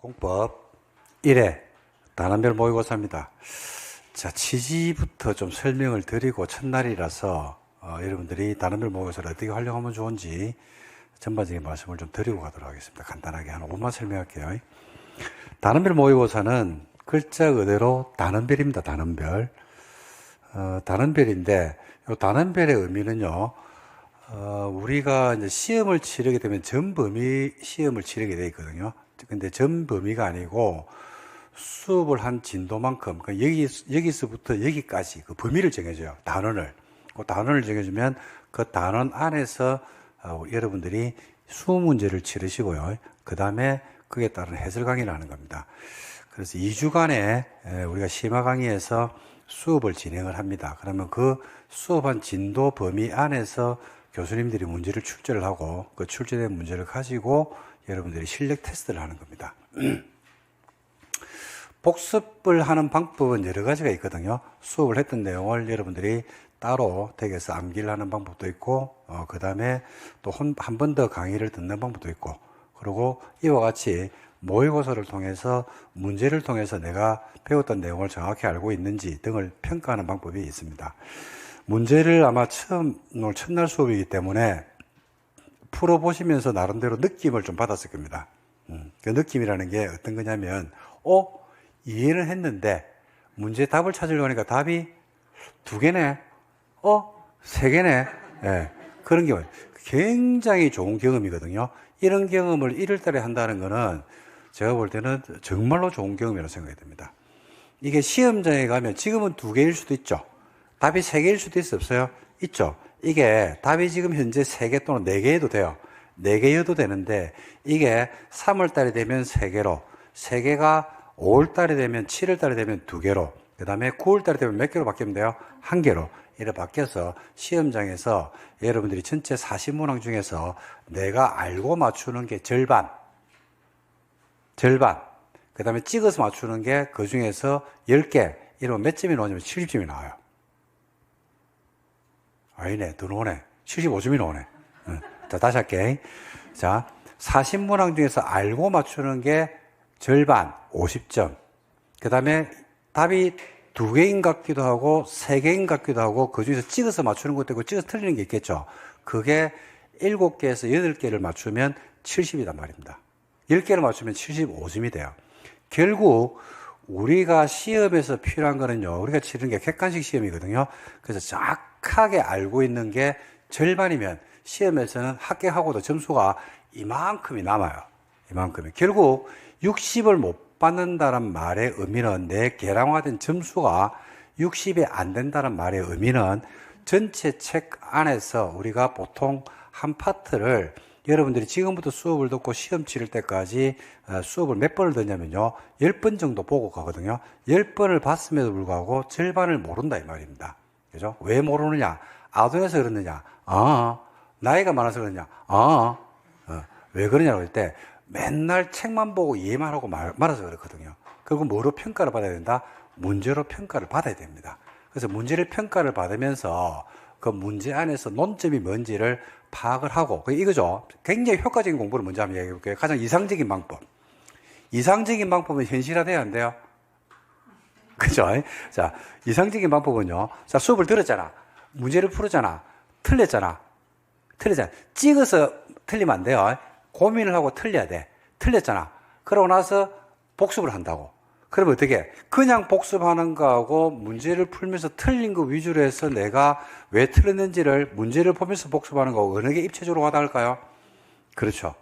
공법 1회 단원별 모의고사입니다. 자, 취지부터 좀 설명을 드리고 첫날이라서 여러분들이 단원별 모의고사를 어떻게 활용하면 좋은지 전반적인 말씀을 좀 드리고 가도록 하겠습니다. 간단하게 한 5분만 설명할게요. 단원별 모의고사는 글자 그대로 단원별입니다. 단원별. 단원별인데 이 단원별의 의미는요. 우리가 이제 시험을 치르게 되면 전범위 시험을 치르게 되어 있거든요. 근데 전범위가 아니고 수업을 한 진도만큼, 여기서부터 여기까지 그 범위를 정해줘요. 단원을. 그 단원을 정해주면 그 단원 안에서 여러분들이 수업 문제를 치르시고요. 그 다음에 그에 따른 해설 강의를 하는 겁니다. 그래서 2주간에 우리가 심화 강의에서 수업을 진행을 합니다. 그러면 그 수업한 진도 범위 안에서 교수님들이 문제를 출제를 하고 그 출제된 문제를 가지고 여러분들이 실력 테스트를 하는 겁니다. 복습을 하는 방법은 여러 가지가 있거든요. 수업을 했던 내용을 여러분들이 따로 댁에서 암기를 하는 방법도 있고, 그 다음에 또 한 번 더 강의를 듣는 방법도 있고, 그리고 이와 같이 모의고사를 통해서 문제를 통해서 내가 배웠던 내용을 정확히 알고 있는지 등을 평가하는 방법이 있습니다. 문제를 아마 첫날 수업이기 때문에 풀어보시면서 나름대로 느낌을 좀 받았을 겁니다. 그 느낌이라는 게 어떤 거냐면, 이해는 했는데, 문제 답을 찾으려고 하니까 답이 2개네? 3개네? 예, 그런 경우. 굉장히 좋은 경험이거든요. 이런 경험을 1월 달에 한다는 거는 제가 볼 때는 정말로 좋은 경험이라고 생각이 듭니다. 이게 시험장에 가면 지금은 2개일 수도 있죠. 답이 3개일 수도 없어요? 있죠. 이게 답이 지금 현재 3개 또는 4개여도 돼요. 4개여도 되는데 이게 3월 달이 되면 3개로, 3개가 5월 달이 되면 7월 달이 되면 2개로, 그 다음에 9월 달이 되면 몇 개로 바뀌면 돼요? 1개로. 이렇게 바뀌어서 시험장에서 여러분들이 전체 40문항 중에서 내가 알고 맞추는 게 절반. 그 다음에 찍어서 맞추는 게 그 중에서 10개. 이러면 몇 점이 나오냐면 70점이 나와요. 아니네, 더 나오네. 75점이 나오네. 자, 다시 할게. 자, 40문항 중에서 알고 맞추는 게 절반, 50점. 그 다음에 답이 2개인 것 같기도 하고, 3개인 것 같기도 하고, 그 중에서 찍어서 맞추는 것도 있고, 찍어서 틀리는 게 있겠죠. 그게 7개에서 8개를 맞추면 70이단 말입니다. 10개를 맞추면 75점이 돼요. 결국, 우리가 시험에서 필요한 거는요, 우리가 치르는 게 객관식 시험이거든요. 그래서 정확하게 알고 있는 게 절반이면 시험에서는 합격하고도 점수가 이만큼이 남아요. 이만큼이. 결국 60을 못 받는다는 말의 의미는 내 계량화된 점수가 60이 안 된다는 말의 의미는 전체 책 안에서 우리가 보통 한 파트를 여러분들이 지금부터 수업을 듣고 시험 치를 때까지 수업을 몇 번을 듣냐면요, 10번 정도 보고 가거든요. 10번을 봤음에도 불구하고 절반을 모른다 이 말입니다. 그죠? 왜 모르느냐? 아동에서 그러느냐? 나이가 많아서 그러느냐? 왜 그러냐고 할 때 맨날 책만 보고 이해만 하고 말아서 그렇거든요. 그리고 뭐로 평가를 받아야 된다? 문제로 평가를 받아야 됩니다. 그래서 문제를 평가를 받으면서 그 문제 안에서 논점이 뭔지를 파악을 하고, 이거죠. 굉장히 효과적인 공부를 먼저 한번 얘기해 볼게요. 가장 이상적인 방법. 이상적인 방법은 현실화돼야 안 돼요? 그죠? 자, 이상적인 방법은요. 자, 수업을 들었잖아. 문제를 풀었잖아. 틀렸잖아. 찍어서 틀리면 안 돼요. 고민을 하고 틀려야 돼. 틀렸잖아. 그러고 나서 복습을 한다고. 그러면 어떻게? 그냥 복습하는 거하고 문제를 풀면서 틀린 거 위주로 해서 내가 왜 틀렸는지를 문제를 보면서 복습하는 거하고 어느 게 입체적으로 와닿을까요? 그렇죠.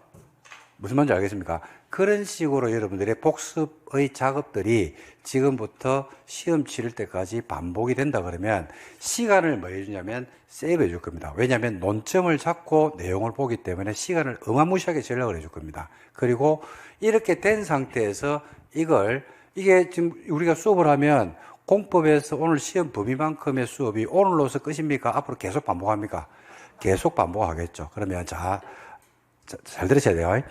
무슨 말인지 알겠습니까? 그런 식으로 여러분들의 복습의 작업들이 지금부터 시험 치를 때까지 반복이 된다 그러면 시간을 뭐 해주냐면 세이브 해줄 겁니다. 왜냐하면 논점을 잡고 내용을 보기 때문에 시간을 어마무시하게 전략을 해줄 겁니다. 그리고 이렇게 된 상태에서 이게 지금 우리가 수업을 하면 공법에서 오늘 시험 범위만큼의 수업이 오늘로서 끝입니까? 앞으로 계속 반복합니까? 계속 반복하겠죠. 그러면 잘 들으셔야 돼요.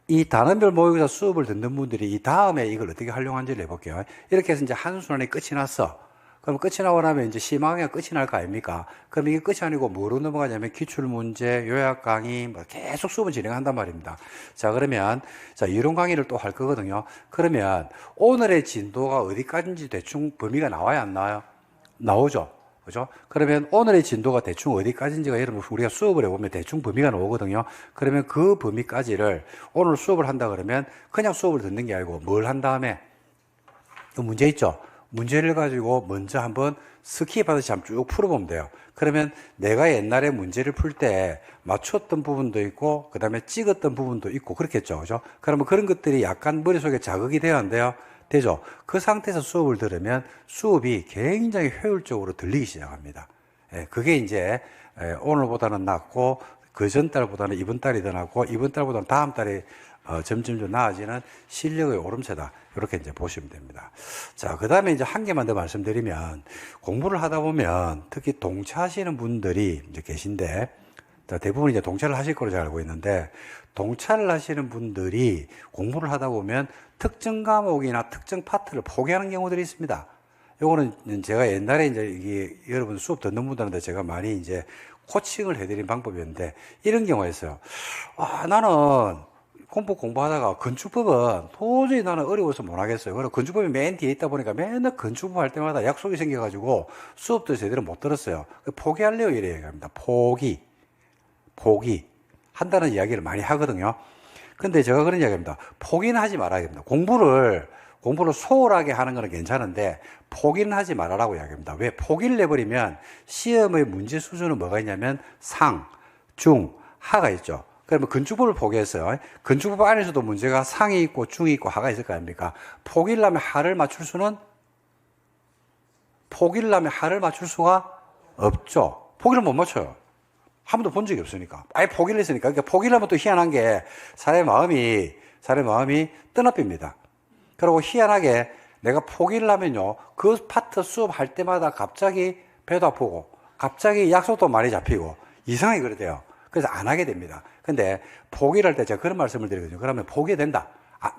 이 단원별 모의고사 수업을 듣는 분들이 이 다음에 이걸 어떻게 활용하는지를 해볼게요. 이렇게 해서 이제 한순환이 끝이 났어. 그럼 끝이 나고 나면 이제 심화강의가 끝이 날 거 아닙니까? 그럼 이게 끝이 아니고 뭐로 넘어가냐면 기출문제, 요약 강의, 뭐 계속 수업을 진행한단 말입니다. 자, 그러면, 자, 이론 강의를 또 할 거거든요. 그러면 오늘의 진도가 어디까지인지 대충 범위가 나와야 안 나와요? 나오죠. 그죠? 그러면 오늘의 진도가 대충 어디까지인지가 여러분 우리가 수업을 해보면 대충 범위가 나오거든요. 그러면 그 범위까지를 오늘 수업을 한다 그러면 그냥 수업을 듣는 게 아니고 뭘 한 다음에 그 문제 있죠? 문제를 가지고 먼저 한번 스킵하듯이 한번 쭉 풀어보면 돼요. 그러면 내가 옛날에 문제를 풀 때 맞췄던 부분도 있고 그 다음에 찍었던 부분도 있고 그렇겠죠. 그죠? 그러면 그런 것들이 약간 머릿속에 자극이 돼야 안 돼요? 되죠. 그 상태에서 수업을 들으면 수업이 굉장히 효율적으로 들리기 시작합니다. 그게 이제 오늘보다는 낫고 그 전 달보다는 이번 달이 더 낫고 이번 달보다는 다음 달이 점점 좀 나아지는 실력의 오름세다. 이렇게 이제 보시면 됩니다. 자, 그 다음에 이제 한 개만 더 말씀드리면 공부를 하다 보면 특히 동차하시는 분들이 이제 계신데 대부분 이제 동차를 하실 거로 잘 알고 있는데 동차를 하시는 분들이 공부를 하다 보면 특정 과목이나 특정 파트를 포기하는 경우들이 있습니다. 요거는 제가 옛날에 이제 이게 여러분 수업 듣는 분들한테 제가 많이 이제 코칭을 해드린 방법이었는데 이런 경우가 있어요. 아, 나는 공부하다가 건축법은 도저히 나는 어려워서 못하겠어요. 그래서 건축법이 맨 뒤에 있다 보니까 맨날 건축법 할 때마다 약속이 생겨가지고 수업도 제대로 못 들었어요. 포기할래요? 이래 얘기합니다. 포기. 한다는 이야기를 많이 하거든요. 근데 제가 그런 이야기합니다. 포기는 하지 말아야 됩니다. 공부를 소홀하게 하는 거는 괜찮은데 포기는 하지 말아라고 이야기합니다. 왜? 포기를 내버리면 시험의 문제 수준은 뭐가 있냐면 상, 중, 하가 있죠. 그러면 건축법을 포기했어요. 건축법 안에서도 문제가 상이 있고 중이 있고 하가 있을 거 아닙니까? 포기를 하면 하를 맞출 수가 없죠. 포기를 못 맞춰요. 한 번도 본 적이 없으니까. 아예 포기를 했으니까. 그러니까 포기를 하면 또 희한한 게 사람의 마음이 뜨납입니다. 그리고 희한하게 내가 포기를 하면요. 그 파트 수업할 때마다 갑자기 배도 아프고 갑자기 약속도 많이 잡히고 이상하게 그래 돼요. 그래서 안 하게 됩니다. 근데 포기를 할 때 제가 그런 말씀을 드리거든요. 그러면 포기해도 된다.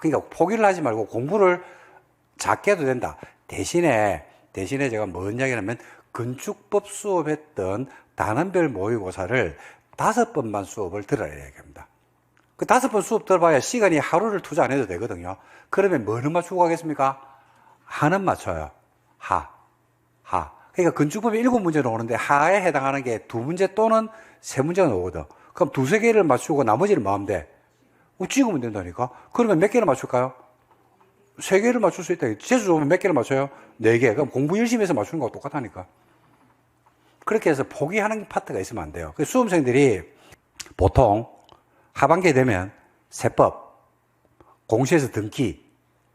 그러니까 포기를 하지 말고 공부를 작게 해도 된다. 대신에 제가 뭔 이야기냐면 건축법 수업했던 단원별 모의고사를 5번만 수업을 들어야 얘기합니다. 그 5번 수업 들어봐야 시간이 하루를 투자 안 해도 되거든요. 그러면 뭐는 맞추고 가겠습니까? 하는 맞춰요. 하. 그러니까 건축법이 7문제는 오는데 하에 해당하는 게 2문제 또는 3문제가 나오거든. 그럼 2-3개를 맞추고 나머지는 뭐 하면 돼? 찍으면 된다니까? 그러면 몇 개를 맞출까요? 3개를 맞출 수 있다. 재수 좋으면 몇 개를 맞춰요? 4개. 그럼 공부 열심히 해서 맞추는 거하고 똑같다니까. 그렇게 해서 포기하는 파트가 있으면 안 돼요. 그래서 수험생들이 보통 하반기에 되면 세법, 공시에서 등기,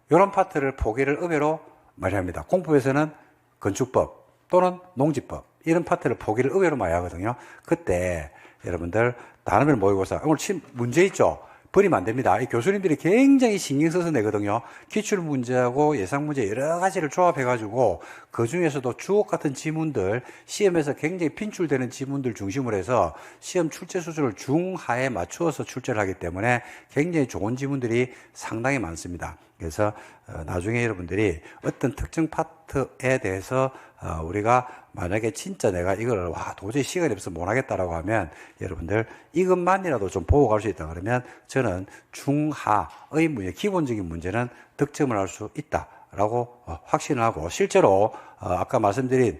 이런 파트를 포기를 의외로 많이 합니다. 공법에서는 건축법 또는 농지법, 이런 파트를 포기를 의외로 많이 하거든요. 그때 여러분들 단원별 모의고사, 오늘 문제 있죠? 버리면 안 됩니다. 이 교수님들이 굉장히 신경 써서 내거든요. 기출문제하고 예상문제 여러 가지를 조합해가지고 그 중에서도 주옥 같은 지문들, 시험에서 굉장히 빈출되는 지문들 중심으로 해서 시험 출제 수준을 중하에 맞추어서 출제를 하기 때문에 굉장히 좋은 지문들이 상당히 많습니다. 그래서 나중에 여러분들이 어떤 특정 파트에 대해서 우리가 만약에 진짜 내가 이걸 도저히 시간이 없어서 못하겠다라고 하면 여러분들 이것만이라도 좀 보고 갈 수 있다 그러면 저는 중하의 문제, 기본적인 문제는 득점을 할 수 있다라고 확신을 하고 실제로 아까 말씀드린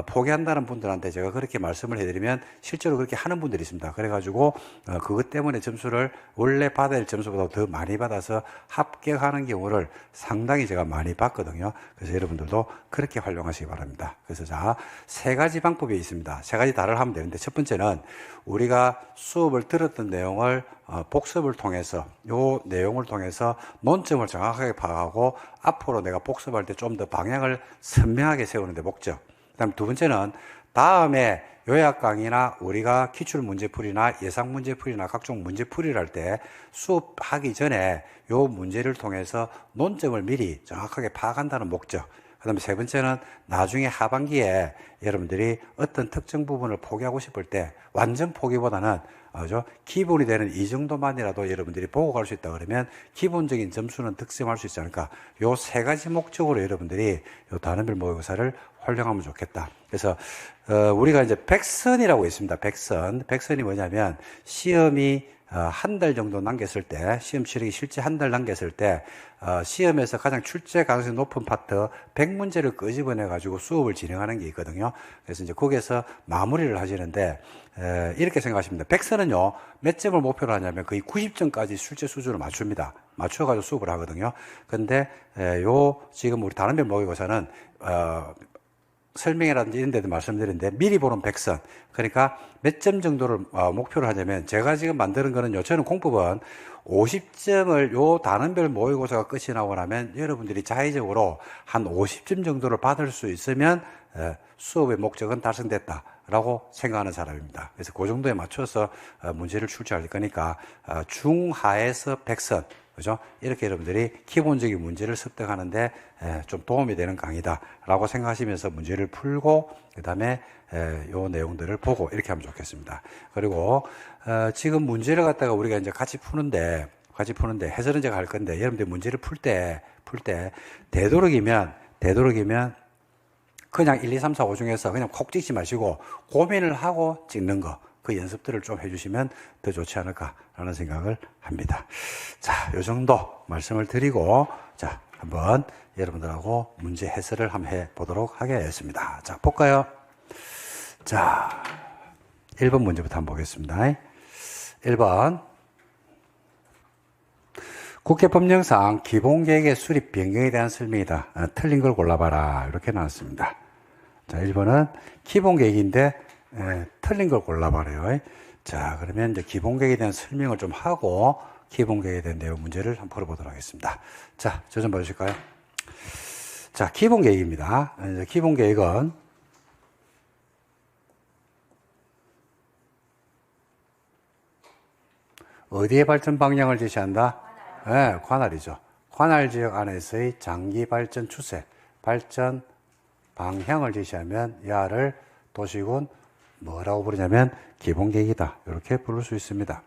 포기한다는 분들한테 제가 그렇게 말씀을 해드리면 실제로 그렇게 하는 분들이 있습니다. 그래가지고 그것 때문에 점수를 원래 받아야 할 점수보다 더 많이 받아서 합격하는 경우를 상당히 제가 많이 봤거든요. 그래서 여러분들도 그렇게 활용하시기 바랍니다. 그래서 자, 3가지 방법이 있습니다. 3가지 다를 하면 되는데 첫 번째는 우리가 수업을 들었던 내용을 복습을 통해서 요 내용을 통해서 논점을 정확하게 파악하고 앞으로 내가 복습할 때 좀 더 방향을 선명하게 세우는 데 목적. 그다음 두 번째는 다음에 요약 강의나 우리가 기출 문제풀이나 예상 문제풀이나 각종 문제풀이를 할 때 수업하기 전에 요 문제를 통해서 논점을 미리 정확하게 파악한다는 목적. 그 다음에 세 번째는 나중에 하반기에 여러분들이 어떤 특정 부분을 포기하고 싶을 때 완전 포기보다는 기본이 되는 이 정도만이라도 여러분들이 보고 갈 수 있다 그러면 기본적인 점수는 득점할 수 있지 않을까. 요 세 가지 목적으로 여러분들이 요 단원별 모의고사를 활용하면 좋겠다. 그래서 우리가 이제 백선이라고 있습니다. 백선이 뭐냐면 시험이 한 달 정도 남겼을 때, 시험 치르기 실제 한 달 남겼을 때, 시험에서 가장 출제 가능성이 높은 파트 100문제를 끄집어내가지고 수업을 진행하는 게 있거든요. 그래서 이제 거기에서 마무리를 하시는데, 이렇게 생각하십니다. 백선은요, 몇 점을 목표로 하냐면 거의 90점까지 출제 수준을 맞춥니다. 맞춰가지고 수업을 하거든요. 근데, 지금 우리 단원별 모의고사는, 설명이라든지 이런 데도 말씀드렸는데 미리 보는 백선, 그러니까 몇 점 정도를 목표로 하냐면 제가 지금 만드는 거는요, 저는 공법은 50점을 요 단원별 모의고사가 끝이 나고 나면 여러분들이 자의적으로 한 50점 정도를 받을 수 있으면 수업의 목적은 달성됐다라고 생각하는 사람입니다. 그래서 그 정도에 맞춰서 문제를 출제할 거니까 중하에서 백선, 그죠? 이렇게 여러분들이 기본적인 문제를 습득하는데 좀 도움이 되는 강의다라고 생각하시면서 문제를 풀고 그 다음에 요 내용들을 보고 이렇게 하면 좋겠습니다. 그리고 지금 문제를 갖다가 우리가 이제 같이 푸는데 해설은 제가 할 건데 여러분들 문제를 풀 때 되도록이면 그냥 1, 2, 3, 4, 5 중에서 그냥 콕 찍지 마시고 고민을 하고 찍는 거, 그 연습들을 좀 해주시면 더 좋지 않을까라는 생각을 합니다. 자, 요 정도 말씀을 드리고, 자, 한번 여러분들하고 문제 해설을 한번 해보도록 하겠습니다. 자, 볼까요? 자, 1번 문제부터 한번 보겠습니다. 1번. 국회법령상 기본계획의 수립 변경에 대한 설명이다. 틀린 걸 골라봐라. 이렇게 나왔습니다. 자, 1번은 기본계획인데 틀린 걸 골라봐래요. 자, 그러면 이제 기본계획에 대한 설명을 좀 하고 기본계획에 대한 내용 문제를 한번 풀어보도록 하겠습니다. 자, 저 좀 봐주실까요? 자, 기본계획입니다. 기본계획은 어디의 발전 방향을 제시한다? 네, 관할이죠. 관할 지역 안에서의 장기 발전 추세, 발전 방향을 제시하면 야를 도시군 뭐라고 부르냐면 기본계획이다. 이렇게 부를 수 있습니다.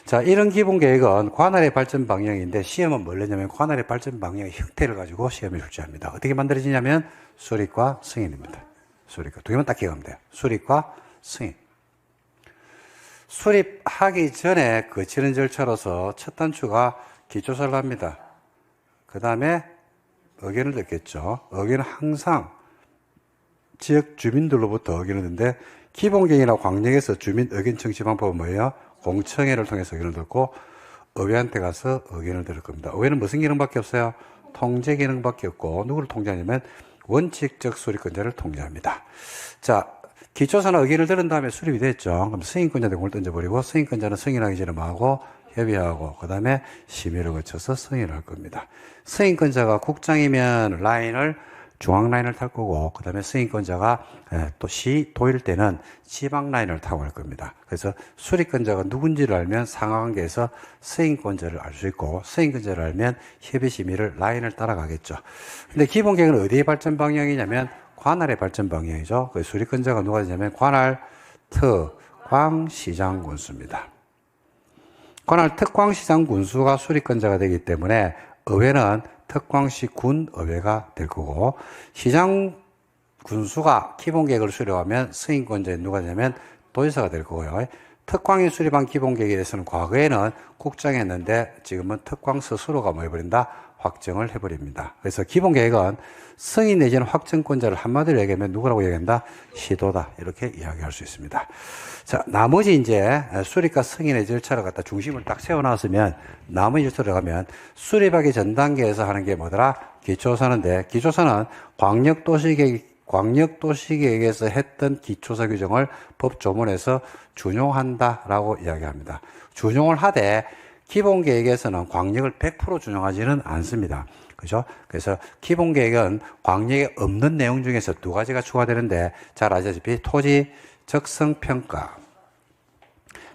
자, 이런 기본계획은 관할의 발전 방향인데 시험은 뭘 내냐면 관할의 발전 방향의 형태를 가지고 시험을 출제합니다. 어떻게 만들어지냐면 수립과 승인입니다. 수립과 두 개만 딱 기억하면 돼요. 수립과 승인. 수립하기 전에 거치는 절차로서 첫 단추가 기초사를 합니다. 그 다음에 의견을 듣겠죠. 의견은 항상 지역 주민들로부터 의견을 듣는데 기본계획이나 광역에서 주민 의견 청취 방법은 뭐예요? 공청회를 통해서 의견을 듣고 의회한테 가서 의견을 들을 겁니다. 의회는 무슨 기능밖에 없어요? 통제 기능밖에 없고 누구를 통제하냐면 원칙적 수립권자를 통제합니다. 자, 기초사나 의견을 들은 다음에 수립이 됐죠. 그럼 승인권자한테 공을 던져버리고 승인권자는 승인하기 전에 뭐하고 협의하고 그 다음에 심의를 거쳐서 승인을 할 겁니다. 승인권자가 국장이면 중앙 라인을 탈 거고 그 다음에 승인권자가 또 도일 때는 지방 라인을 타고 갈 겁니다. 그래서 수립권자가 누군지를 알면 상하관계에서 승인권자를 알 수 있고 승인권자를 알면 협의 심의를 라인을 따라가겠죠. 근데 기본계획은 어디의 발전 방향이냐면 관할의 발전 방향이죠. 그 수립권자가 누가 되냐면 관할 특광시장군수입니다. 관할 특광시장군수가 수립권자가 되기 때문에 의회는 특광시 군의회가 될 거고 시장군수가 기본계획을 수립하면 승인권자인 누가 되냐면 도지사가 될 거고요. 특광이 수립한 기본계획에 대해서는 과거에는 국장이 했는데 지금은 특광 스스로가 뭐 해버린다? 확정을 해버립니다. 그래서 기본계획은 승인 내지는 확정권자를 한마디로 얘기하면 누구라고 얘기한다? 시도다. 이렇게 이야기할 수 있습니다. 자, 나머지 이제 수립과 승인의 절차를 갖다 중심을 딱 세워놨으면 나머지 절차를 가면 수립하기 전 단계에서 하는 게 뭐더라? 기초사인데 기초사는 광역도시계획에서 했던 기초사 규정을 법조문에서 준용한다라고 이야기합니다. 준용을 하되 기본계획에서는 광역을 100% 준용하지는 않습니다. 그죠? 그래서 기본계획은 광역에 없는 내용 중에서 두 가지가 추가되는데 잘 아시다시피 토지 적성평가,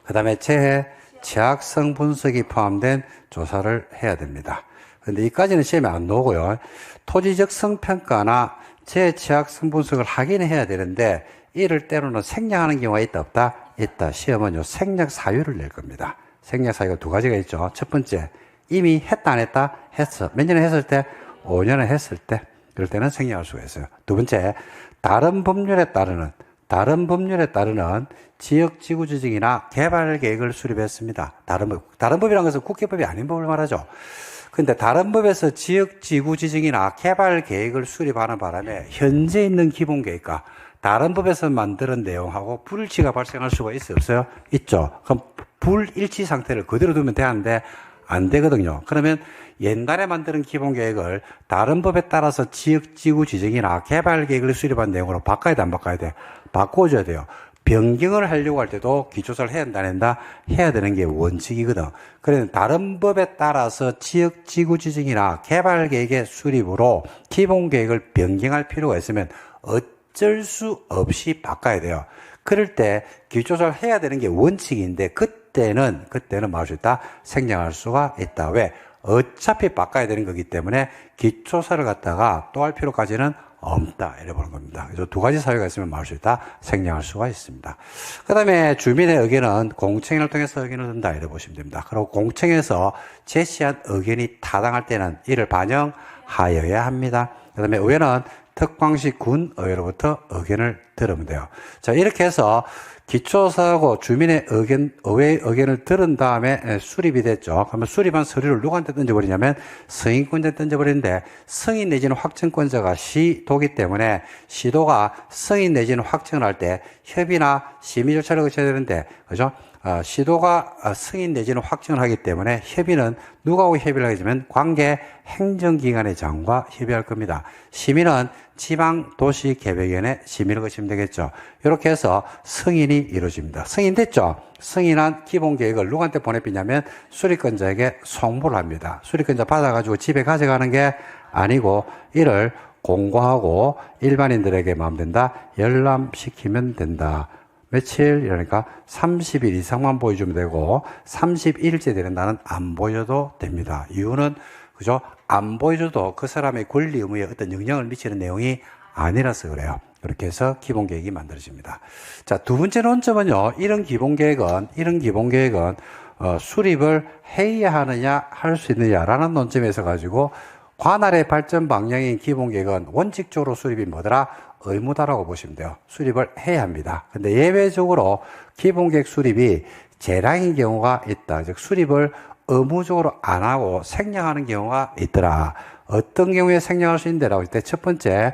그 다음에 재해 취약성 분석이 포함된 조사를 해야 됩니다. 근데 이까지는 시험에 안 나오고요. 토지적 성평가나 재취약 성분석을 하긴 해야 되는데, 이럴 때로는 생략하는 경우가 있다, 없다? 있다. 시험은 요 생략 사유를 낼 겁니다. 생략 사유가 두 가지가 있죠. 첫 번째, 이미 했다, 안 했다? 했어. 몇 년에 했을 때? 5년에 했을 때. 그럴 때는 생략할 수가 있어요. 두 번째, 다른 법률에 따르는 지역지구조정이나 개발계획을 수립했습니다. 다른 법이라는 것은 국회법이 아닌 법을 말하죠. 근데 다른 법에서 지역지구지정이나 개발계획을 수립하는 바람에 현재 있는 기본계획과 다른 법에서 만드는 내용하고 불일치가 발생할 수가 있어요, 없어요? 있죠. 그럼 불일치 상태를 그대로 두면 되는데 안 되거든요. 그러면 옛날에 만드는 기본계획을 다른 법에 따라서 지역지구지정이나 개발계획을 수립한 내용으로 바꿔야 돼, 안 바꿔야 돼? 바꿔줘야 돼요. 변경을 하려고 할 때도 기초사를 해야 한다, 안 한다? 해야 되는 게 원칙이거든. 그래서 다른 법에 따라서 지역지구지정이나 개발계획의 수립으로 기본계획을 변경할 필요가 있으면 어쩔 수 없이 바꿔야 돼요. 그럴 때 기초사를 해야 되는 게 원칙인데 그때는 막을 수 있다? 생략할 수가 있다. 왜? 어차피 바꿔야 되는 거기 때문에 기초사를 갖다가 또 할 필요까지는 없다. 이래 보는 겁니다. 그래서 두 가지 사유가 있으면 막을 수 있다. 생략할 수가 있습니다. 그 다음에 주민의 의견은 공청회를 통해서 의견을 든다. 이래 보시면 됩니다. 그리고 공청회에서 제시한 의견이 타당할 때는 이를 반영하여야 합니다. 그 다음에 의회는 특광시 군 의회로부터 의견을 들으면 돼요. 자, 이렇게 해서 기초사하고 주민의 의견, 의회의 의견을 들은 다음에 수립이 됐죠. 그러면 수립한 서류를 누구한테 던져버리냐면 승인권자에 던져버리는데 승인 내지는 확정권자가 시도기 때문에 시도가 승인 내지는 확정을 할 때 협의나 심의 절차를 거쳐야 되는데, 그죠? 시도가 승인 내지는 확정을 하기 때문에 협의는 누구하고 협의를 하게 되면 관계 행정기관의 장과 협의할 겁니다. 심의는 지방도시계획위원회 심의를 거치면 되겠죠. 이렇게 해서 승인이 이루어집니다. 승인됐죠? 승인한 기본계획을 누구한테 보내피냐면 수립권자에게 송부를 합니다. 수립권자 받아가지고 집에 가져가는 게 아니고 이를 공고하고 일반인들에게 마음 된다 열람시키면 된다. 며칠? 이러니까 30일 이상만 보여주면 되고 31일째 되는 날은 안 보여도 됩니다. 이유는 그죠? 안 보여줘도 그 사람의 권리 의무에 어떤 영향을 미치는 내용이 아니라서 그래요. 이렇게 해서 기본계획이 만들어집니다. 자, 두 번째 논점은요. 이런 기본계획은 수립을 해야 하느냐 할 수 있느냐라는 논점에서 가지고 관할의 발전 방향인 기본계획은 원칙적으로 수립이 뭐더라? 의무다라고 보시면 돼요. 수립을 해야 합니다. 근데 예외적으로 기본계획 수립이 재량인 경우가 있다. 즉 수립을 의무적으로 안 하고 생략하는 경우가 있더라. 어떤 경우에 생략할 수 있는데라고 할 때 첫 번째,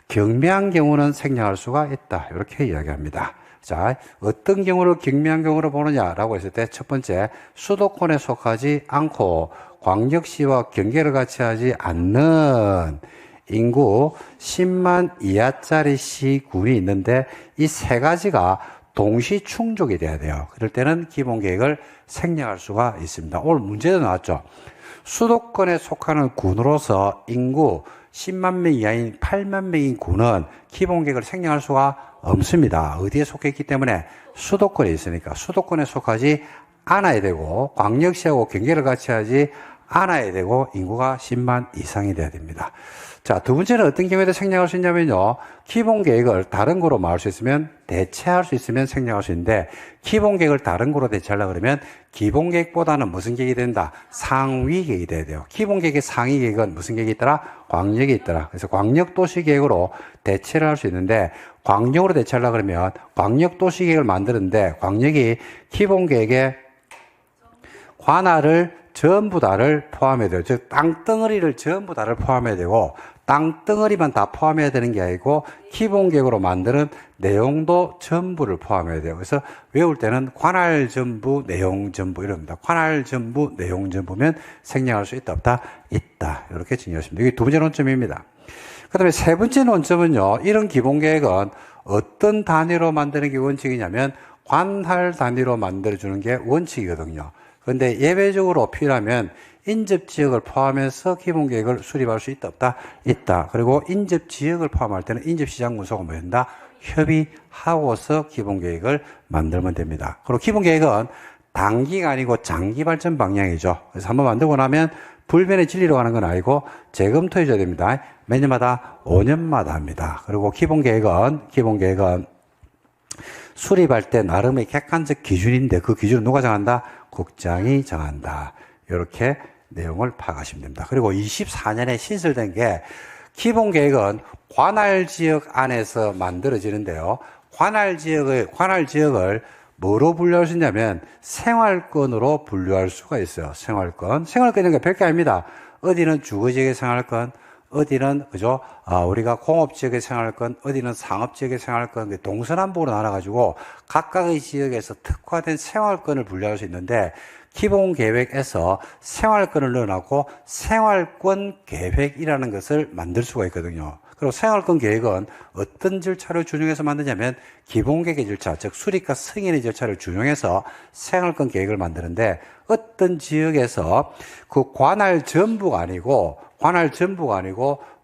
경미한 경우는 생략할 수가 있다. 이렇게 이야기합니다. 자, 어떤 경우를 경미한 경우로 보느냐라고 했을 때 첫 번째, 수도권에 속하지 않고 광역시와 경계를 같이 하지 않는 인구 10만 이하짜리 시군이 있는데 이 세 가지가 동시 충족이 돼야 돼요. 그럴 때는 기본계획을 생략할 수가 있습니다. 오늘 문제도 나왔죠. 수도권에 속하는 군으로서 인구 10만 명 이하인 8만 명인 군은 기본계획을 생략할 수가 없습니다. 어디에 속해 있기 때문에 수도권에 있으니까 수도권에 속하지 않아야 되고 광역시하고 경계를 같이 하지 않아야 되고 인구가 10만 이상이 돼야 됩니다. 자, 두 번째는 어떤 경우에도 생략할 수 있냐면요. 기본계획을 다른 거로 막을 수 있으면 대체할 수 있으면 생략할 수 있는데 기본계획을 다른 거로 대체하려고 그러면 기본계획보다는 무슨 계획이 된다? 상위계획이 돼야 돼요. 기본계획의 상위계획은 무슨 계획이 있더라? 광역이 있더라. 그래서 광역도시계획으로 대체를 할 수 있는데 광역으로 대체하려고 그러면 광역도시계획을 만드는데 광역이 기본계획에 관할을 전부 다를 포함해야 돼요. 즉 땅덩어리를 전부 다를 포함해야 되고 땅덩어리만 다 포함해야 되는 게 아니고 기본계획으로 만드는 내용도 전부를 포함해야 돼요. 그래서 외울 때는 관할 전부, 내용 전부 이럽니다. 관할 전부, 내용 전부면 생략할 수 있다, 없다? 있다. 이렇게 정리하시면 돼요. 이게 두 번째 논점입니다. 그 다음에 세 번째 논점은요. 이런 기본계획은 어떤 단위로 만드는 게 원칙이냐면 관할 단위로 만들어주는 게 원칙이거든요. 그런데 예외적으로 필요하면 인접지역을 포함해서 기본계획을 수립할 수 있다, 없다? 있다. 그리고 인접지역을 포함할 때는 인접시장 군수하고 뭐 한다? 협의하고서 기본계획을 만들면 됩니다. 그리고 기본계획은 단기가 아니고 장기 발전 방향이죠. 그래서 한번 만들고 나면 불변의 진리로 가는 건 아니고 재검토해 줘야 됩니다. 몇 년마다? 5년마다 합니다. 그리고 기본계획은 수립할 때 나름의 객관적 기준인데 그 기준을 누가 정한다? 국장이 정한다. 이렇게 내용을 파악하시면 됩니다. 그리고 24년에 신설된 게 기본계획은 관할지역 안에서 만들어지는데요. 관할지역을 뭐로 분류할 수 있냐면 생활권으로 분류할 수가 있어요. 생활권이라는 게 별게 아닙니다. 어디는 주거지역의 생활권, 어디는 그죠? 우리가 공업지역의 생활권, 어디는 상업지역의 생활권, 동서남북으로 나눠가지고 각각의 지역에서 특화된 생활권을 분류할 수 있는데 기본계획에서 생활권을 넣어놨고 생활권 계획이라는 것을 만들 수가 있거든요. 그리고 생활권 계획은 어떤 절차를 준용해서 만드냐면 기본계획의 절차, 즉 수립과 승인의 절차를 준용해서 생활권 계획을 만드는데 어떤 지역에서 그 관할 전부가 아니고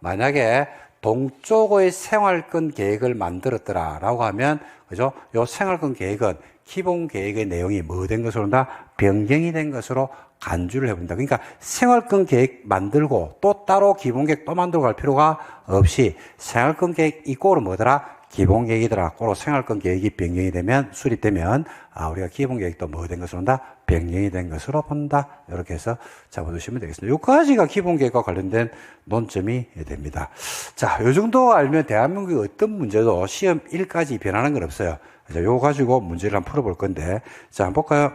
만약에 동쪽의 생활권 계획을 만들었더라라고 하면 그죠? 요 생활권 계획은 기본 계획의 내용이 뭐 된 것으로 한다? 변경이 된 것으로 간주를 해본다. 그러니까 생활권 계획 만들고 또 따로 기본 계획 또 만들고 갈 필요가 없이 생활권 계획 이 꼴은 뭐더라? 기본 계획이더라. 꼴로 생활권 계획이 변경이 되면 수립되면 우리가 기본 계획도 뭐 된 것으로 한다? 변경이 된 것으로 본다. 이렇게 해서 잡아두시면 되겠습니다. 여기까지가 기본 계획과 관련된 논점이 됩니다. 자, 요 정도 알면 대한민국의 어떤 문제도 시험 1까지 변하는 건 없어요. 자, 요거 가지고 문제를 한번 풀어볼 건데, 자, 한번 볼까요?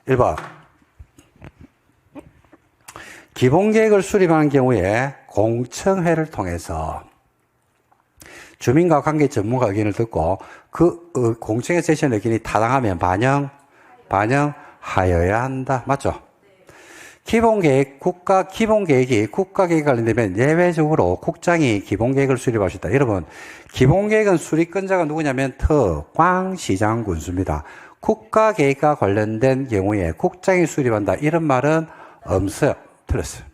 1번. 기본계획을 수립하는 경우에 공청회를 통해서 주민과 관계 전문가 의견을 듣고 그 공청회 세션 의견이 타당하면 반영하여야 한다. 맞죠? 기본계획이 국가계획에 관련되면 예외적으로 국장이 기본계획을 수립할 수 있다. 여러분, 기본계획은 수립권자가 누구냐면 특광시장군수입니다. 국가계획과 관련된 경우에 국장이 수립한다. 이런 말은 없어요. 틀렸어요.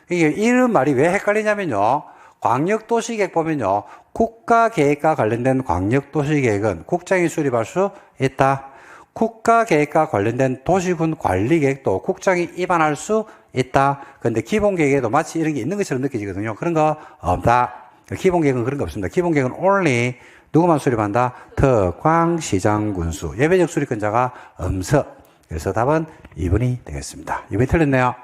이게 이런 말이 왜 헷갈리냐면요. 광역도시계획 보면요. 국가계획과 관련된 광역도시계획은 국장이 수립할 수 있다. 국가계획과 관련된 도시군 관리계획도 국장이 입안할 수 있다. 그런데 기본계획에도 마치 이런 게 있는 것처럼 느껴지거든요. 그런 거 없다. 기본계획은 그런 거 없습니다. 기본계획은 only 누구만 수립한다? 특광시장군수. 예외적 수립권자가 없어. 그래서 답은 2번이 되겠습니다. 2번이 틀렸네요.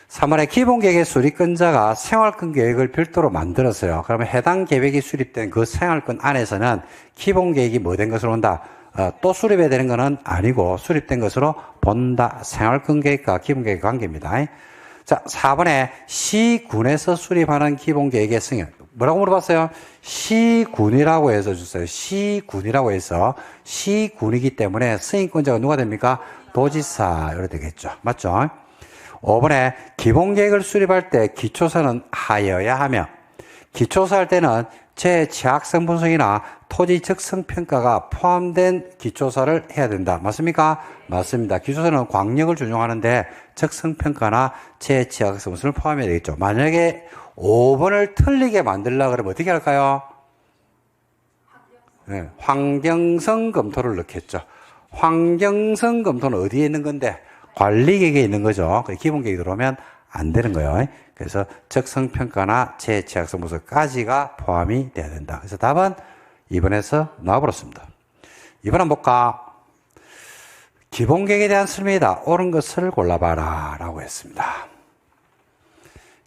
3번에 기본계획의 수립권자가 생활권 계획을 별도로 만들었어요. 그러면 해당 계획이 수립된 그 생활권 안에서는 기본계획이 뭐 된 것으로 온다? 또 수립해야 되는 것은 아니고 수립된 것으로 본다. 생활권 계획과 기본계획의 관계입니다. 자, 4번에 시군에서 수립하는 기본계획의 승인. 뭐라고 물어봤어요? 시군이라고 해서 줬어요. 시군이라고 해서 시군이기 때문에 승인권자가 누가 됩니까? 도지사. 이렇게 되겠죠. 맞죠? 5번에 기본계획을 수립할 때 기초서는 하여야 하며 기초서 할 때는 제취약성 분석이나 토지 적성평가가 포함된 기초서를 해야 된다. 맞습니까? 맞습니다. 기초서는 광역을 준용하는데 적성평가나 제취약성 분석을 포함해야 되겠죠. 만약에 5번을 틀리게 만들려고 그러면 어떻게 할까요? 네, 환경성 검토를 넣겠죠. 환경성 검토는 어디에 있는 건데? 관리계획에 있는 거죠. 기본계획이 들어오면 안 되는 거예요. 그래서 적성평가나 제취약성 분석까지가 포함이 돼야 된다. 그래서 답은 2번에서 나와버렸습니다. 2번 한번 볼까? 기본계획에 대한 설명이다. 옳은 것을 골라봐라 라고 했습니다.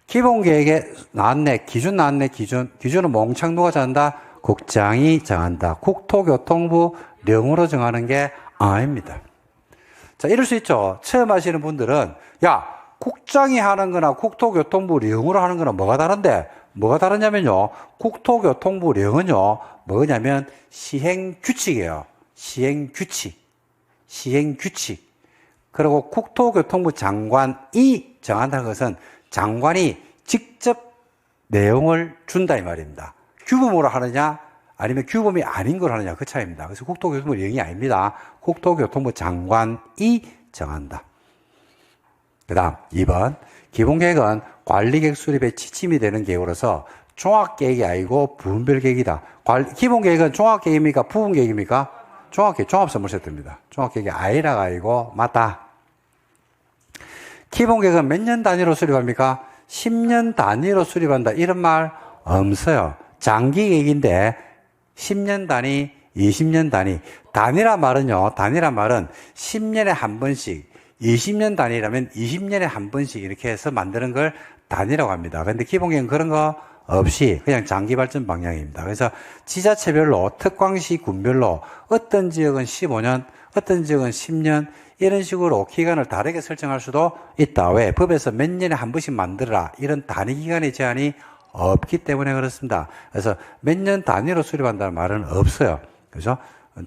기본계획에 나왔네. 기준 나왔네. 기준은 몽창 누가 정한다? 국장이 정한다. 국토교통부 령으로 정하는 게 아닙니다. 자, 이럴 수 있죠. 처음 하시는 분들은, 야, 국장이 하는 거나 국토교통부 령으로 하는 거나 뭐가 다른데? 뭐가 다르냐면요. 국토교통부 령은요, 뭐냐면 시행규칙이에요. 시행규칙. 그리고 국토교통부 장관이 정한다는 것은 장관이 직접 내용을 준다 이 말입니다. 규범으로 하느냐 아니면 규범이 아닌 걸 하느냐 그 차이입니다. 그래서 국토교통부 령이 아닙니다. 국토교통부 장관이 정한다. 그 다음 2번 기본계획은 관리계획 수립에 지침이 되는 계획으로서 종합계획이 아니고 부분별계획이다. 기본계획은 종합계획입니까? 부분계획입니까? 종합계획, 종합선물세트입니다. 종합계획이 아니라가 아니고 맞다. 기본계획은 몇 년 단위로 수립합니까? 10년 단위로 수립한다. 이런 말 없어요. 장기계획인데 10년 단위, 20년 단위. 단위란 말은요. 단위란 말은 10년에 한 번씩, 20년 단위라면 20년에 한 번씩 이렇게 해서 만드는 걸 단위라고 합니다. 그런데 기본계획은 그런 거 없이 그냥 장기 발전 방향입니다. 그래서 지자체별로, 특광시 군별로 어떤 지역은 15년, 어떤 지역은 10년 이런 식으로 기간을 다르게 설정할 수도 있다. 왜? 법에서 몇 년에 한 번씩 만들어라. 이런 단위 기간의 제한이 없기 때문에 그렇습니다. 그래서 몇 년 단위로 수립한다는 말은 없어요. 그죠?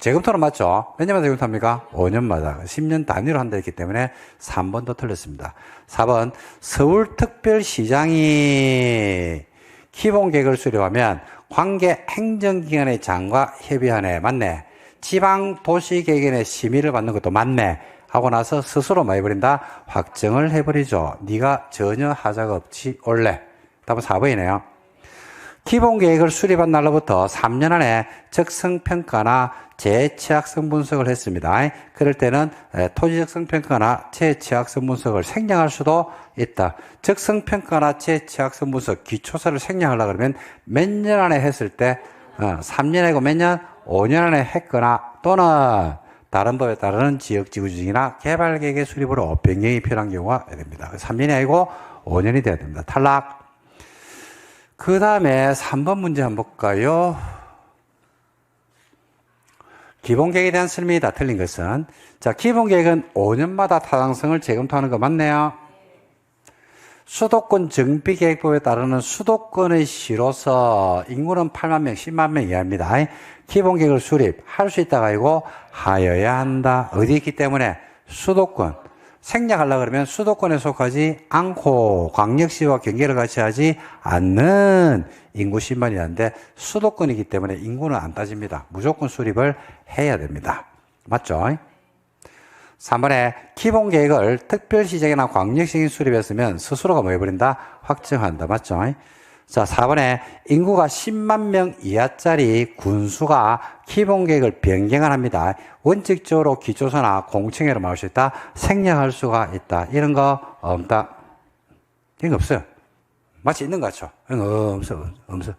재검토는 맞죠? 몇 년마다 재검토합니까? 5년마다. 10년 단위로 한다 했기 때문에 3번도 틀렸습니다. 4번, 서울특별시장이 기본계획을 수립하면 관계 행정기관의 장과 협의하네. 맞네. 지방도시계획의 심의를 받는 것도 맞네. 하고 나서 스스로 뭐 해버린다? 확정을 해버리죠. 네가 전혀 하자가 없지 올래. 답은 4번이네요. 기본계획을 수립한 날로부터 3년 안에 적성평가나 재취약성 분석을 했습니다. 그럴 때는 토지적성평가나 재취약성 분석을 생략할 수도 있다. 적성평가나 재취약성 분석 기초서를 생략하려고 그러면 몇 년 안에 했을 때 3년 아니고 몇 년? 5년 안에 했거나 또는 다른 법에 따르는 지역지구조정이나 개발계획의 수립으로 변경이 필요한 경우가 됩니다. 3년이 아니고 5년이 돼야 됩니다. 탈락. 그 다음에 3번 문제 한번 볼까요? 기본계획에 대한 설명이 다 틀린 것은, 자, 기본계획은 5년마다 타당성을 재검토하는 거 맞네요. 수도권 정비계획법에 따르는 수도권의 시로서 인구는 8만 명, 10만 명 이하입니다. 기본계획을 수립할 수 있다가 아니고 하여야 한다. 어디 있기 때문에? 수도권. 생략하려고 그러면 수도권에 속하지 않고 광역시와 경계를 같이 하지 않는 인구 10만이라는데 수도권이기 때문에 인구는 안 따집니다. 무조건 수립을 해야 됩니다. 맞죠? 3번에 기본계획을 특별시장이나 광역시에 수립했으면 스스로가 뭐 해버린다? 확정한다. 맞죠? 자, 4번에 인구가 10만 명 이하짜리 군수가 기본계획을 변경을 합니다. 원칙적으로 기초서나 공청회로 막을 수 있다. 생략할 수가 있다. 이런 거 없다. 이런 거 없어요. 마치 있는 것 같죠? 이런 거 없어.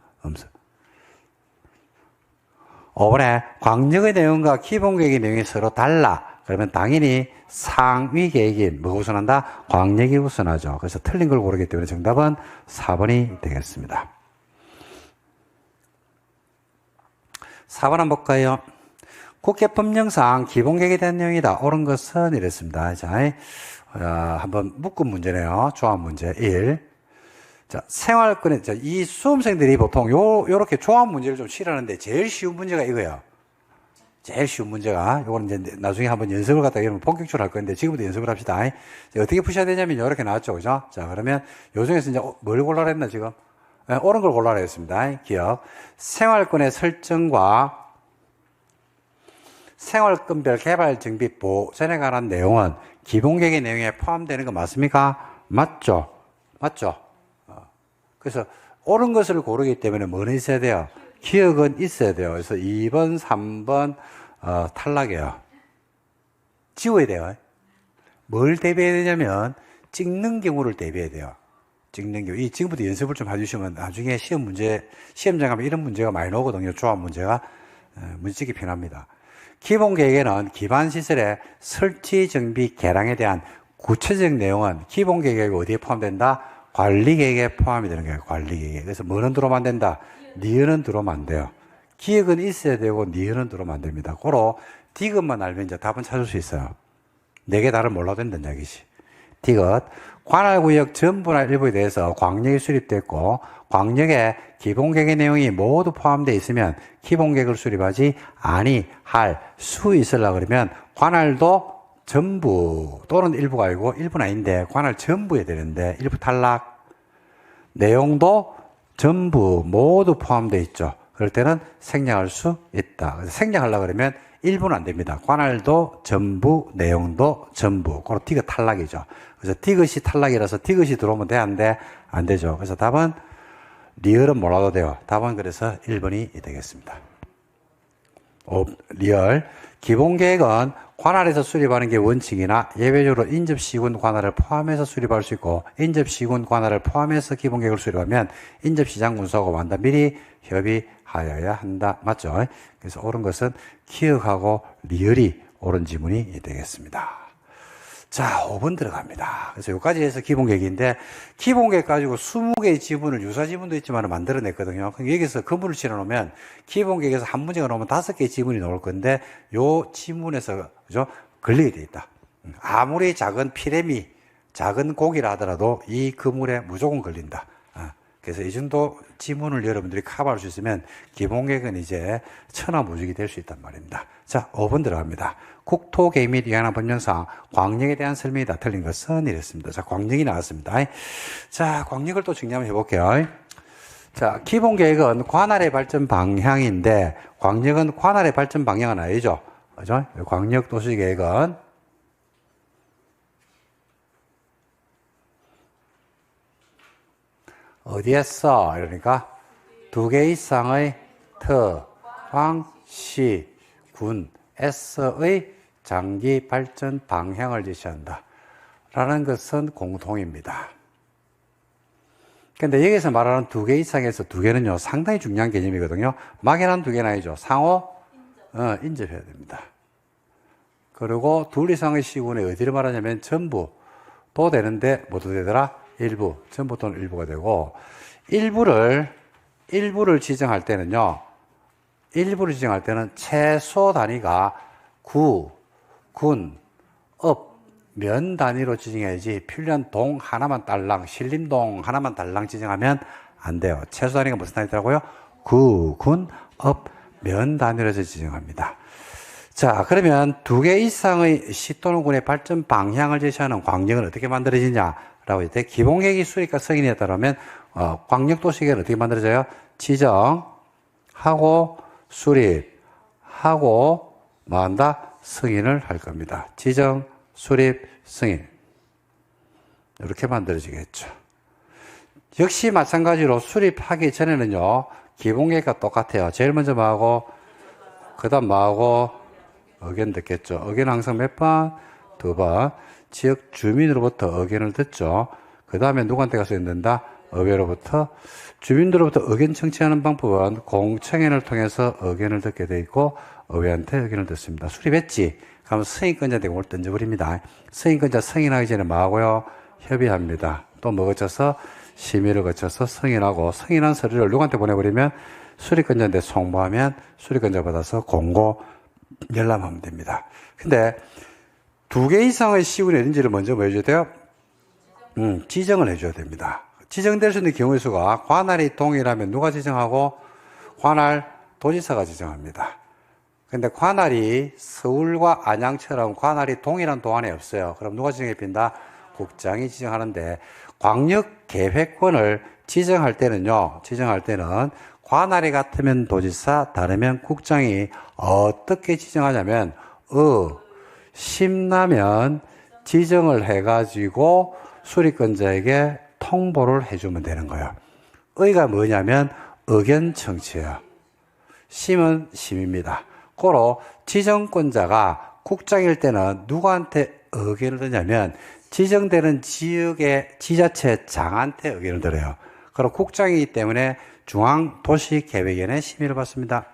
5번에 광역의 내용과 기본계획의 내용이 서로 달라. 그러면 당연히 상위 계획이 뭐가 우선한다? 광역이 우선하죠. 그래서 틀린 걸 고르기 때문에 정답은 4번이 되겠습니다. 4번 한번 볼까요? 국회 법령상 기본계획에 대한 내용이다. 옳은 것은 이랬습니다. 자, 한번 묶은 문제네요. 조합 문제 1. 자, 생활권에, 자, 이 수험생들이 보통 요렇게 조합 문제를 좀 싫어하는데 제일 쉬운 문제가 이거예요. 제일 쉬운 문제가, 요거는 이제 나중에 한번 연습을 갖다가 이러면 본격적으로 할 건데, 지금부터 연습을 합시다. 어떻게 푸셔야 되냐면, 이렇게 나왔죠. 그죠? 자, 그러면, 요 중에서 이제 뭘 골라라 했나, 지금? 네, 옳은 걸 골라라 했습니다. 기억. 생활권의 설정과 생활권별 개발 정비 보전에 관한 내용은 기본계획의 내용에 포함되는 거 맞습니까? 맞죠? 맞죠? 그래서, 옳은 것을 고르기 때문에 뭐는 있어야 돼요? 기억은 있어야 돼요. 그래서 2번, 3번, 탈락이에요. 지워야 돼요. 뭘 대비해야 되냐면, 찍는 경우를 대비해야 돼요. 찍는 경우. 지금부터 연습을 좀 해주시면 나중에 시험장 가면 이런 문제가 많이 나오거든요. 조합 문제가. 문제 찍기 편합니다. 기본계획에는 기반시설의 설치, 정비, 개량에 대한 구체적 내용은 기본계획이 어디에 포함된다? 관리계획에 포함이 되는 거예요. 관리계획에. 그래서 뭐는 들어오면 안 된다? 니은은 들어오면 안 돼요. 기억은 있어야 되고 니은은 들어오면 안 됩니다. 고로 디귿만 알면 이제 답은 찾을 수 있어요. 4개 다를 몰라도 된다는 얘기지. 디귿. 관할구역 전부나 일부에 대해서 광역이 수립됐고 광역에 기본계획의 내용이 모두 포함되어 있으면 기본계획을 수립하지 아니할 수 있으려고 그러면 관할도 전부 또는 일부가 아니고 일부는 아닌데 관할 전부에 되는데 일부 탈락. 내용도 전부 모두 포함되어 있죠. 그럴 때는 생략할 수 있다. 그래서 생략하려고 그러면 일부는 안 됩니다. 관할도 전부, 내용도 전부. 그럼 디귿 탈락이죠. 그래서 디귿이 탈락이라서 디귿이 들어오면 돼? 안 돼? 안 되죠. 그래서 답은 리얼은 몰라도 돼요. 답은 그래서 1번이 되겠습니다. 리얼. 기본계획은 관할에서 수립하는 게 원칙이나 예외적으로 인접시군 관할을 포함해서 수립할 수 있고 인접시군 관할을 포함해서 기본계획을 수립하면 인접시장군수하고 완다 미리 협의하여야 한다. 맞죠? 그래서 옳은 것은 기억하고 리얼이 옳은 지문이 되겠습니다. 자, 5번 들어갑니다. 그래서 여기까지 해서 기본계획인데, 기본계획 가지고 20개의 지문을, 유사 지문도 있지만 만들어냈거든요. 그럼 여기서 건물을 치러놓으면, 기본계획에서 한 문제가 나오면 5개의 지문이 나올 건데, 요 지문에서, 그죠? 걸리게 돼 있다. 아무리 작은 피레미, 작은 고기라 하더라도 이 건물에 무조건 걸린다. 그래서 이 정도 지문을 여러분들이 커버할 수 있으면 기본계획은 이제 천하무적이 될 수 있단 말입니다. 자, 5번 들어갑니다. 국토계획 및 이하나 법령상 광역에 대한 설명이다. 틀린 것은 이랬습니다. 자, 광역이 나왔습니다. 자, 광역을 또 정리 한번 해볼게요. 자, 기본계획은 관할의 발전 방향인데 광역은 관할의 발전 방향은 아니죠. 그죠? 광역도시계획은 어디에 써? 이러니까 2개 이상의 터, 광, 시, 군에서의 장기 발전 방향을 제시한다. 라는 것은 공통입니다. 근데 여기서 말하는 2개 이상에서 2개는요, 상당히 중요한 개념이거든요. 막연한 2개는 아니죠. 상호, 인접해야 됩니다. 그리고 2 이상의 시군에 어디를 말하냐면 전부도 되는데, 뭐도 되더라? 일부, 전부 또는 일부가 되고, 일부를 지정할 때는요, 최소 단위가 구, 군, 업, 면 단위로 지정해야지, 필련 동 하나만 딸랑, 신림동 하나만 달랑 지정하면 안 돼요. 최소 단위가 무슨 단위더라고요? 구, 군, 업, 면 단위로 지정합니다. 자, 그러면 2개 이상의 시 또는 군의 발전 방향을 제시하는 광역은 어떻게 만들어지냐라고 할 때 기본계획이 수립과 승인에 따르면 광역도시계획은 어떻게 만들어져요? 지정하고 수립하고 뭐한다? 승인을 할 겁니다. 지정, 수립, 승인 이렇게 만들어지겠죠. 역시 마찬가지로 수립하기 전에는요, 기본계획과 똑같아요. 제일 먼저 뭐하고 그 다음 뭐하고 의견 듣겠죠. 의견 항상 몇 번? 2번. 지역 주민으로부터 의견을 듣죠. 그 다음에 누구한테 가서 듣는다? 의회로부터. 주민들로부터 의견 청취하는 방법은 공청회를 통해서 의견을 듣게 돼 있고 의회한테 의견을 듣습니다. 수립했지? 그러면 승인권자한테 이걸 던져버립니다. 승인권자 승인하기 전에 뭐하고요? 협의합니다. 또 뭐 거쳐서? 심의를 거쳐서 승인하고 승인한 서류를 누구한테 보내버리면 수립권자한테 송부하면 수립권자 받아서 공고 열람하면 됩니다. 근데 2개 이상의 시군이 어딘지를 먼저 뭐 해줘야 돼요? 지정을 해줘야 됩니다. 지정될 수 있는 경우의 수가 관할이 동일하면 누가 지정하고? 관할 도지사가 지정합니다. 근데 관할이 서울과 안양처럼 관할이 동일한 도안에 없어요. 그럼 누가 지정해 빈다? 국장이 지정하는데 광역계획권을 지정할 때는 관할이 같으면 도지사, 다르면 국장이 어떻게 지정하냐면 심나면 지정을 해가지고 수립권자에게 통보를 해주면 되는 거예요. 의가 뭐냐면 의견 청취예요. 심은 심입니다. 고로 지정권자가 국장일 때는 누구한테 의견을 듣냐면 지정되는 지역의 지자체장한테 의견을 들어요. 그럼 국장이기 때문에 중앙도시계획위원회 심의를 받습니다.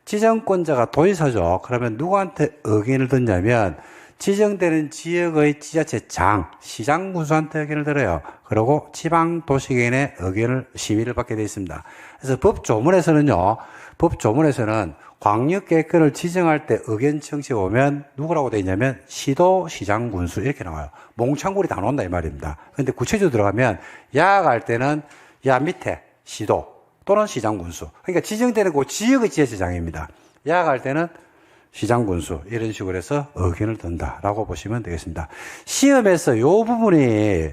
지정권자가 도지사죠. 그러면 누구한테 의견을 듣냐면 지정되는 지역의 지자체장, 시장군수한테 의견을 들어요. 그리고 지방도시계획위원회 의견을 심의를 받게 되어 있습니다. 그래서 법조문에서는 광역계획권을 지정할 때 의견 청취 오면 누구라고 되어 있냐면 시도, 시장군수 이렇게 나와요. 몽창구리 다 나온다 이 말입니다. 근데 구체적으로 들어가면 야갈 때는 야 밑에 시도 또는 시장군수. 그러니까 지정되는 그 지역의 지자체장입니다. 야갈 때는 시장군수 이런 식으로 해서 의견을 든다라고 보시면 되겠습니다. 시험에서 이 부분이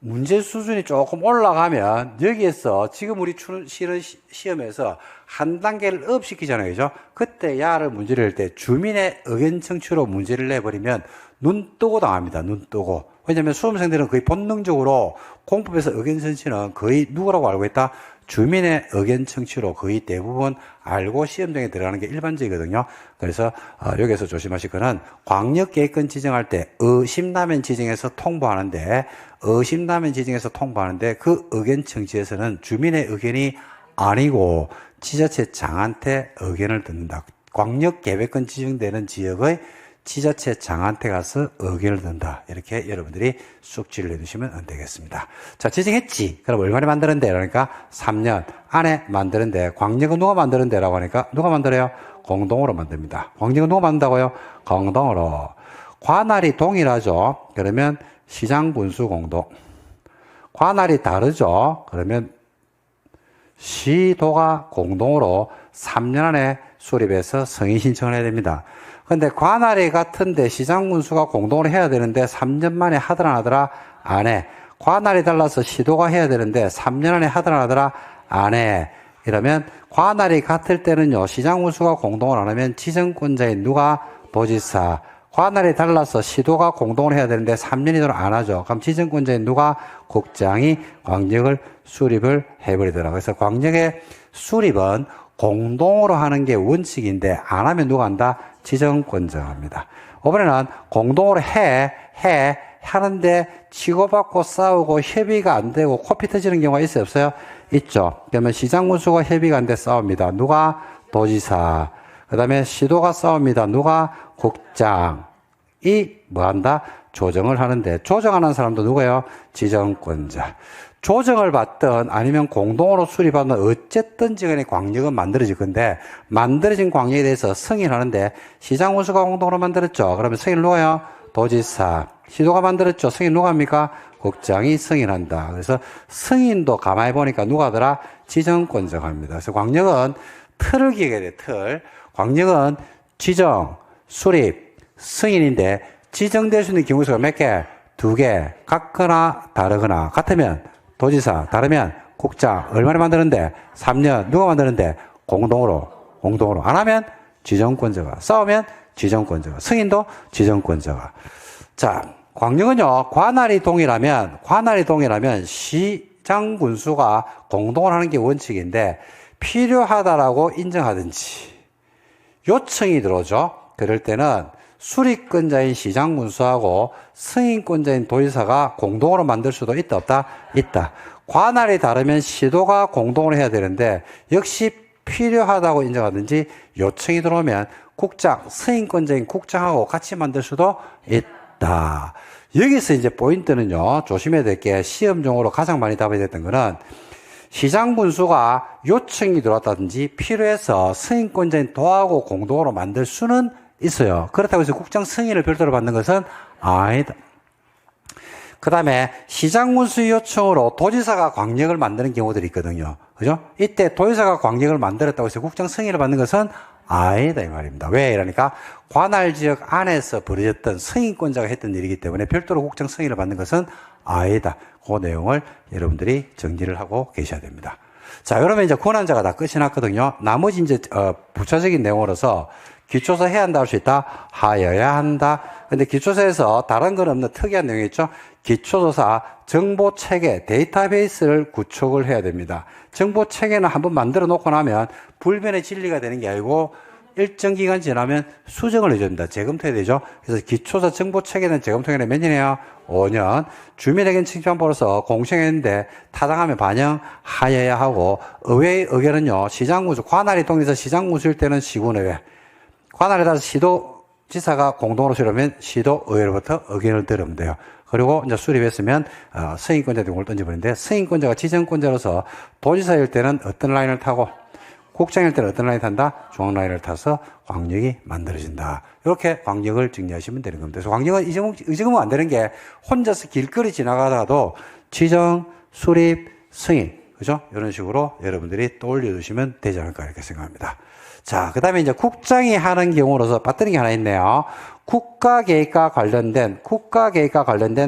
문제 수준이 조금 올라가면 여기에서 지금 우리 치는 시험에서 한 단계를 업 시키잖아요. 그죠? 그때 야를 문제를 낼 때 주민의 의견 청취로 문제를 내버리면 눈 뜨고 당합니다. 눈 뜨고. 왜냐하면 수험생들은 거의 본능적으로 공법에서 의견 청취는 거의 누구라고 알고 있다? 주민의 의견 청취로 거의 대부분 알고 시험장에 들어가는 게 일반적이거든요. 그래서 여기서 조심하실 거는 광역계획권 지정할 때 의심나면 지정해서 통보하는데 그 의견 청취에서는 주민의 의견이 아니고 지자체장한테 의견을 듣는다. 광역계획권 지정되는 지역의 지자체장한테 가서 의견을 듣는다. 이렇게 여러분들이 숙지를 해두시면 되겠습니다. 자, 지정했지. 그럼 얼마나 만드는데? 그러니까 3년 안에 만드는데, 광역은 누가 만드는데? 라고 하니까 누가 만들어요? 공동으로 만듭니다. 광역은 누가 만든다고요? 공동으로. 관할이 동일하죠. 그러면 시장군수 공동. 관할이 다르죠. 그러면 시도가 공동으로 3년 안에 수립해서 승인 신청을 해야 됩니다. 근데 관할이 같은데 시장군수가 공동으로 해야 되는데 3년 만에 하더라 안 하더라? 안 해. 관할이 달라서 시도가 해야 되는데 3년 안에 하더라 안 하더라? 안 해. 이러면 관할이 같을 때는요, 시장군수가 공동으로 안 하면 지정권자인 누가? 도지사. 관할이 달라서 시도가 공동으로 해야 되는데 3년이도록 안 하죠. 그럼 지정권자인 누가? 국장이 광역을 수립을 해버리더라고요. 그래서 광역의 수립은 공동으로 하는 게 원칙인데 안 하면 누가 한다? 지정권자가 합니다. 이번에는 공동으로 하는데 치고받고 싸우고 협의가 안 되고 코피 터지는 경우가 있어요? 없어요? 있죠. 그러면 시장군수가 협의가 안 돼 싸웁니다. 누가? 도지사. 그 다음에 시도가 싸웁니다. 누가? 국장이 뭐 한다? 조정을 하는데 조정하는 사람도 누구예요? 지정권자. 조정을 받든 아니면 공동으로 수립하든 어쨌든지 간에 광역은 만들어질 건데 만들어진 광역에 대해서 승인하는데 시장군수가 공동으로 만들었죠. 그러면 승인 누가요? 도지사. 시도가 만들었죠. 승인 누가 합니까? 국장이 승인한다. 그래서 승인도 가만히 보니까 누가 하더라? 지정권자가 합니다. 그래서 광역은 틀을 기억해야 돼. 틀. 광역은 지정, 수립, 승인인데 지정될 수 있는 경우수가 몇 개? 2개. 같거나 다르거나. 같으면 도지사, 다르면 국장. 얼마나 만드는데? 3년. 누가 만드는데? 공동으로. 안 하면 지정권자가. 싸우면 지정권자가. 승인도 지정권자가. 자, 광역은요, 관할이 동일하면 시장군수가 공동으로 하는 게 원칙인데 필요하다라고 인정하든지 요청이 들어오죠. 그럴 때는 수립권자인 시장군수하고 승인권자인 도지사가 공동으로 만들 수도 있다, 없다? 있다. 관할이 다르면 시도가 공동으로 해야 되는데 역시 필요하다고 인정하든지 요청이 들어오면 국장, 승인권자인 국장하고 같이 만들 수도 있다. 여기서 이제 포인트는요, 조심해야 될 게 시험용으로 가장 많이 답이 됐던 거는 시장군수가 요청이 들어왔다든지 필요해서 승인권자인 도하고 공동으로 만들 수는 있어요. 그렇다고 해서 국장 승인을 별도로 받는 것은 아니다. 그 다음에 시장군수 요청으로 도지사가 광역을 만드는 경우들이 있거든요. 그죠? 이때 도지사가 광역을 만들었다고 해서 국장 승인을 받는 것은 아니다 이 말입니다. 왜? 이러니까 관할 지역 안에서 벌어졌던 승인권자가 했던 일이기 때문에 별도로 국장 승인을 받는 것은 아니다. 그 내용을 여러분들이 정리를 하고 계셔야 됩니다. 자, 그러면 이제 권한자가 다 끝이 났거든요. 나머지 이제 부차적인 내용으로서 기초서 해야 한다 할 수 있다? 하여야 한다. 근데 기초서에서 다른 건 없는 특이한 내용이 있죠? 기초조사 정보체계, 데이터베이스를 구축을 해야 됩니다. 정보체계는 한번 만들어 놓고 나면 불변의 진리가 되는 게 아니고 일정 기간 지나면 수정을 해줘야 됩니다. 재검토해야 되죠? 그래서 기초서 정보체계는 재검토기간이 몇 년이에요? 5년. 주민의견 칭찬보로서 공청했는데 타당하면 반영하여야 하고 의회의 의견은요, 시장군수, 관할이 동일해서 시장군수일 때는 시군의회, 관할에 따라서 시도지사가 공동으로 수립하면 시도의회로부터 의견을 들으면 돼요. 그리고 이제 수립했으면 승인권자한테 공을 던져버리는데 승인권자가 지정권자로서 도지사일 때는 어떤 라인을 타고 국장일 때는 어떤 라인을 탄다? 중앙 라인을 타서 광역이 만들어진다. 이렇게 광역을 정리하시면 되는 겁니다. 그래서 광역은 이 정도면 안 되는 게 혼자서 길거리 지나가다가도 지정, 수립, 승인, 그죠? 이런 식으로 여러분들이 떠올려 두시면 되지 않을까 이렇게 생각합니다. 자, 그 다음에 이제 국장이 하는 경우로서 빠뜨린 게 하나 있네요. 국가계획과 관련된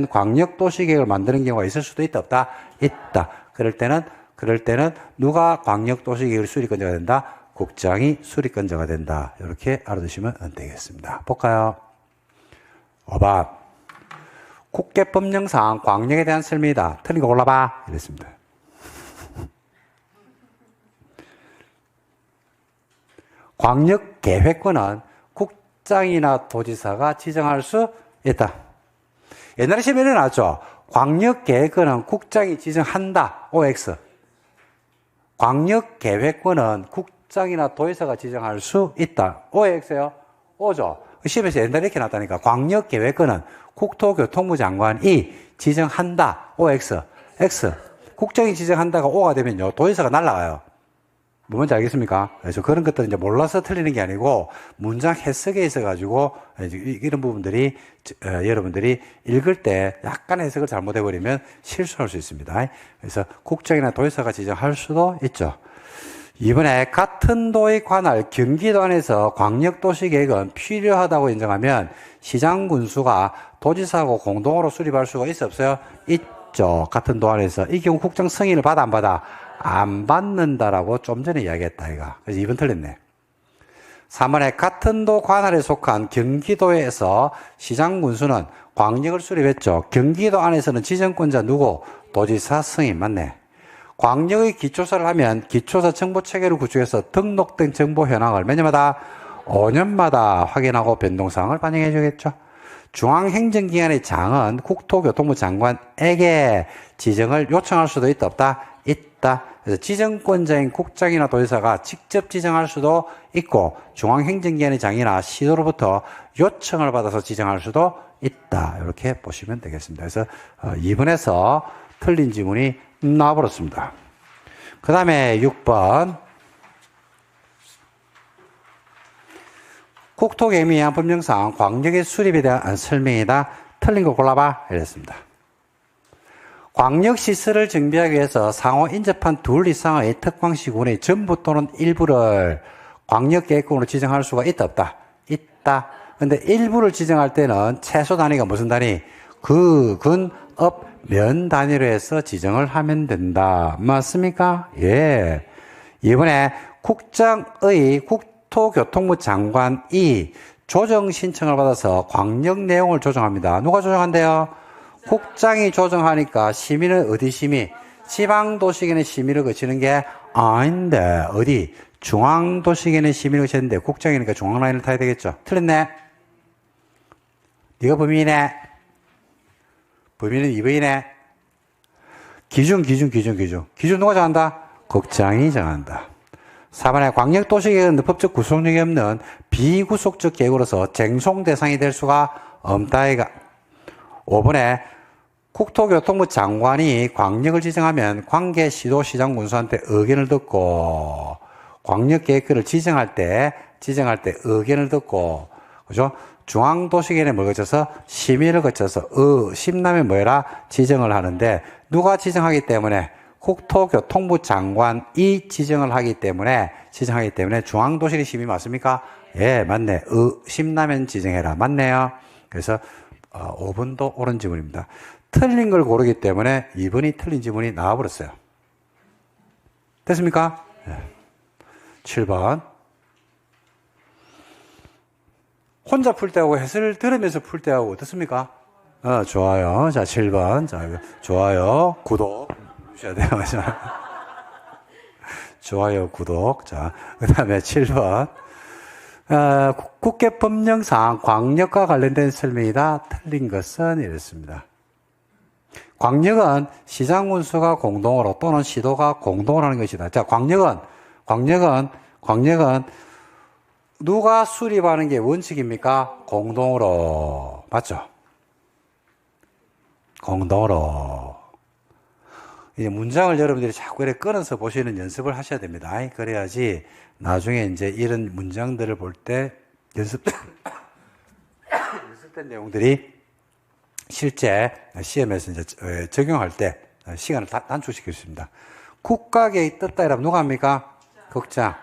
광역도시계획을 만드는 경우가 있을 수도 있다, 없다? 있다. 그럴 때는 누가 광역도시계획을 수립권자가 된다? 국장이 수립권자가 된다. 이렇게 알아두시면 되겠습니다. 볼까요? 5번. 국계법령상 광역에 대한 설명이다. 틀린 거 골라봐. 이랬습니다. 광역계획권은 국장이나 도지사가 지정할 수 있다. 옛날에 시험에 나왔죠. 광역계획권은 국장이 지정한다. OX. 광역계획권은 국장이나 도지사가 지정할 수 있다. OX요? O죠. 시험에서 옛날에 이렇게 나왔다니까. 광역계획권은 국토교통부 장관이 지정한다. OX. X. 국정이 지정한다가 O가 되면요. 도지사가 날아가요. 뭐 뭔지 알겠습니까? 그래서 그런 것들은 이제 몰라서 틀리는 게 아니고 문장 해석에 있어가지고 이런 부분들이 여러분들이 읽을 때 약간 해석을 잘못해버리면 실수할 수 있습니다. 그래서 국정이나 도지사가 지정할 수도 있죠. 이번에 같은 도에 관할 경기도 안에서 광역도시계획은 필요하다고 인정하면 시장군수가 도지사하고 공동으로 수립할 수가 있어 없어요? 있죠. 같은 도 안에서. 이 경우 국정 승인을 받아 안 받아? 안 받는다라고 좀 전에 이야기했다 이가. 그래서 2번 틀렸네. 3번에 같은 도 관할에 속한 경기도에서 시장군수는 광역을 수립했죠. 경기도 안에서는 지정권자 누구? 도지사 승인. 맞네. 광역의 기초사를 하면 기초사 정보체계를 구축해서 등록된 정보 현황을 몇 년마다? 5년마다 확인하고 변동사항을 반영해 주겠죠. 중앙행정기관의 장은 국토교통부 장관에게 지정을 요청할 수도 있다 없다? 있다. 그래서 지정권자인 국장이나 도지사가 직접 지정할 수도 있고 중앙행정기관의 장이나 시도로부터 요청을 받아서 지정할 수도 있다. 이렇게 보시면 되겠습니다. 그래서 2번에서 틀린 지문이 나와버렸습니다. 그 다음에 6번 국토개미 위반법령상 광역의 수립에 대한 설명이다. 틀린 거 골라봐. 이랬습니다. 광역시설을 정비하기 위해서 상호 인접한 둘 이상의 특광시군의 전부 또는 일부를 광역계획권으로 지정할 수가 있다 없다? 있다. 근데 일부를 지정할 때는 최소 단위가 무슨 단위? 그, 근, 업, 면 단위로 해서 지정을 하면 된다. 맞습니까? 예. 이번에 국장의 국토교통부 장관이 조정 신청을 받아서 광역 내용을 조정합니다. 누가 조정한대요? 국장이 조정하니까 심의는 어디 심의? 지방도시계획 심의를 거치는 게 아닌데 어디? 중앙도시계획 심의를 거치는데 국장이니까 중앙라인을 타야 되겠죠. 틀렸네. 네가 범인이네. 범인은 2번이네. 기준 누가 정한다? 국장이 정한다. 4번에 광역도시계획은 법적 구속력이 없는 비구속적 계획으로서 쟁송 대상이 될 수가 없다이가. 5번에 국토교통부 장관이 광역을 지정하면 관계 시도시장 군수한테 의견을 듣고 광역계획을 지정할 때 의견을 듣고 그죠? 중앙도시계획에 뭘 거쳐서 심의를 거쳐서 심남에 뭐라 지정을 하는데 누가 지정하기 때문에 국토교통부 장관이 지정을 하기 때문에 중앙도시계획 심의 맞습니까? 예, 맞네. 심라면 지정해라. 맞네요. 그래서 5번도 옳은 지문입니다. 틀린 걸 고르기 때문에 2번이 틀린 지문이 나와버렸어요. 됐습니까? 예. 7번. 혼자 풀 때하고 해설 들으면서 풀 때하고 어떻습니까? 좋아요. 자, 7번. 자, 좋아요. 구독. 주셔야 돼요. 좋아요, 구독. 자, 그 다음에 7번. 국계법령상 광역과 관련된 설명이다. 틀린 것은 이렇습니다. 광역은 시장군수가 공동으로 또는 시도가 공동으로 하는 것이다. 자, 광역은 누가 수립하는 게 원칙입니까? 공동으로. 맞죠? 공동으로. 이제 문장을 여러분들이 자꾸 이렇게 끊어서 보시는 연습을 하셔야 됩니다. 그래야지 나중에 이제 이런 문장들을 볼 때 연습된 내용들이 실제 시험에서 이제 적용할 때 시간을 단축시킬 수 있습니다. 국가계획 떴다 이러면 누가 합니까? 국장.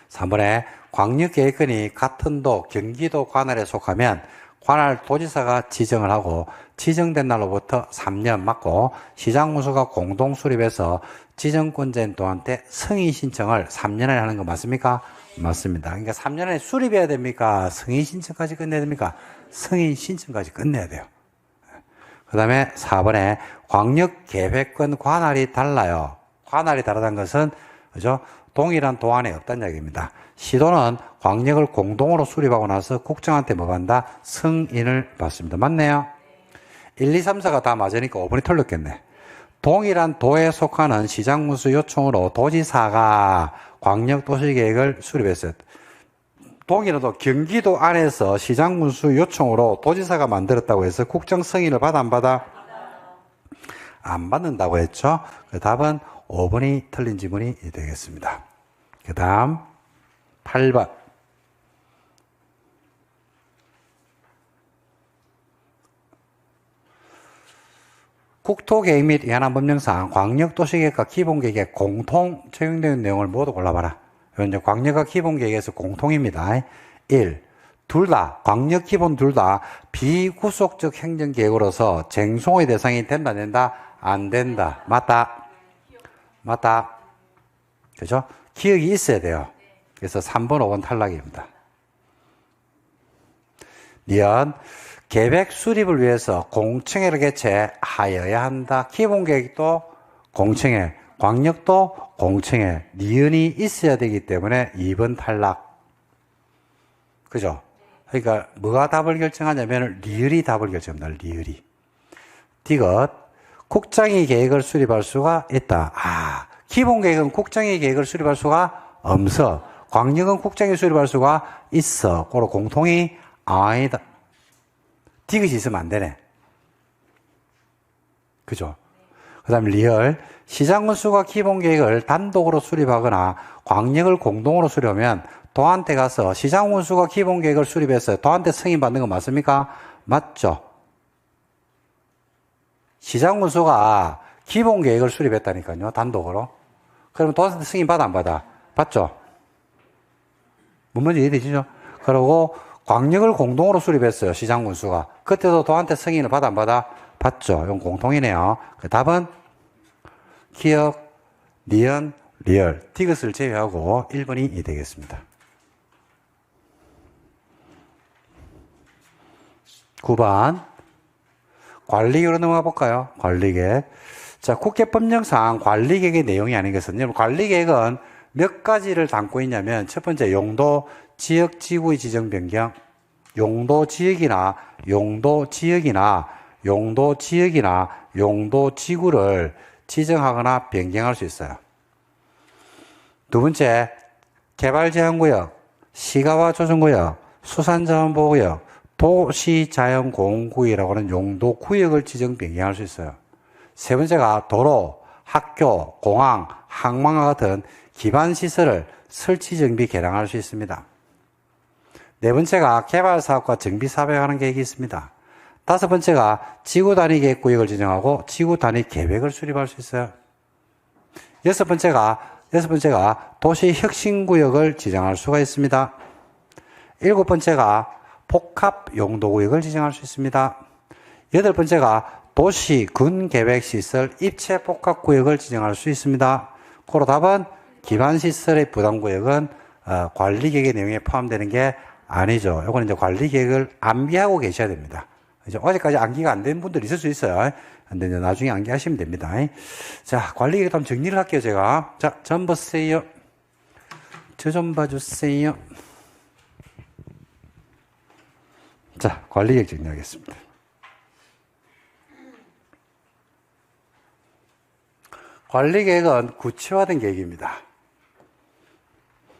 3번에 광역계획권이 같은 도, 경기도 관할에 속하면 관할 도지사가 지정을 하고 지정된 날로부터 3년 맞고 시장군수가 공동 수립해서 지정권자인 또한테 승인 신청을 3년 안에 하는 거 맞습니까? 맞습니다. 그러니까 3년 안에 수립해야 됩니까? 승인 신청까지 끝내야 됩니까? 승인 신청까지 끝내야 돼요. 그 다음에 4번에 광역계획권 관할이 달라요. 관할이 다르다는 것은 그죠? 동일한 도안에 없다는 이야기입니다. 시도는 광역을 공동으로 수립하고 나서 국정한테 뭐 간다? 승인을 받습니다. 맞네요? 1, 2, 3, 4가 다 맞으니까 5번이 틀렸겠네. 동일한 도에 속하는 시장문수 요청으로 도지사가 광역도시계획을 수립했어요. 동일한 경기도 안에서 시장문수 요청으로 도지사가 만들었다고 해서 국정 승인을 받아 안 받아? 안 받는다고 했죠. 그 답은 5번이 틀린 지문이 되겠습니다. 그 다음 8번. 국토계획 및 현안법령상 광역도시계획과 기본계획에 공통 적용되는 내용을 모두 골라봐라. 이건 이제 광역과 기본계획에서 공통입니다. 1. 둘 다, 광역, 기본 둘 다 비구속적 행정계획으로서 쟁송의 대상이 된다, 안 된다? 안 된다. 맞다. 맞다. 그죠? 기억이 있어야 돼요. 그래서 3번, 5번 탈락입니다. 니은, 계획 수립을 위해서 공청회를 개최하여야 한다. 기본계획도 공청회, 광역도 공청회, 니은이 있어야 되기 때문에 2번 탈락. 그죠? 그러니까 뭐가 답을 결정하냐면 리을이 답을 결정합니다. 리을이. 디귿, 국장이 계획을 수립할 수가 있다. 기본계획은 국장이 계획을 수립할 수가 없어. 광역은 국장이 수립할 수가 있어. 그로 공통이 아니다. 디귿이 있으면 안 되네. 그죠? 그 다음에 리얼, 시장군수가 기본계획을 단독으로 수립하거나 광역을 공동으로 수립하면 도한테 가서 시장군수가 기본계획을 수립했어요. 도한테 승인받는 거 맞습니까? 맞죠? 시장군수가 기본계획을 수립했다니까요. 단독으로. 그러면 도한테 승인받아 안 받아? 받죠? 뭔 말인지 이해되시죠? 그리고 광역을 공동으로 수립했어요. 시장군수가. 그때도 도한테 승인을 받아 안 받아? 받죠. 이건 공통이네요. 그 답은 기억, 니은, 리얼, 디귿을 제외하고 1번이 되겠습니다. 9번 관리계획으로 넘어가 볼까요? 관리계획. 자, 국회법령상 관리계획의 내용이 아닌 것은, 관리계획은 몇 가지를 담고 있냐면, 첫 번째 용도, 지역, 지구의 지정 변경, 용도 지역이나 용도 지역이나 용도 지역이나 용도 지구를 지정하거나 변경할 수 있어요. 두 번째, 개발제한구역, 시가와 조정구역, 수산자원보호구역, 도시자연공원구역이라고 하는 용도 구역을 지정 변경할 수 있어요. 세 번째가 도로, 학교, 공항, 항만과 같은 기반시설을 설치, 정비, 개량할 수 있습니다. 네 번째가 개발사업과 정비사업에 관한 계획이 있습니다. 다섯 번째가 지구단위 계획구역을 지정하고 지구단위 계획을 수립할 수 있어요. 여섯 번째가 도시혁신구역을 지정할 수가 있습니다. 일곱 번째가 복합용도구역을 지정할 수 있습니다. 여덟 번째가 도시, 군 계획시설, 입체복합구역을 지정할 수 있습니다. 그로 답은 기반시설의 부담구역은 관리계획의 내용에 포함되는 게 아니죠. 이거는 이제 관리계획을 암기하고 계셔야 됩니다. 이제 어제까지 암기가 안 된 분들 있을 수 있어요. 근데 이제 나중에 암기하시면 됩니다. 자, 관리계획 한번 정리를 할게요, 제가. 자, 점 보세요. 저 좀 봐주세요. 자, 관리계획 정리하겠습니다. 관리계획은 구체화된 계획입니다.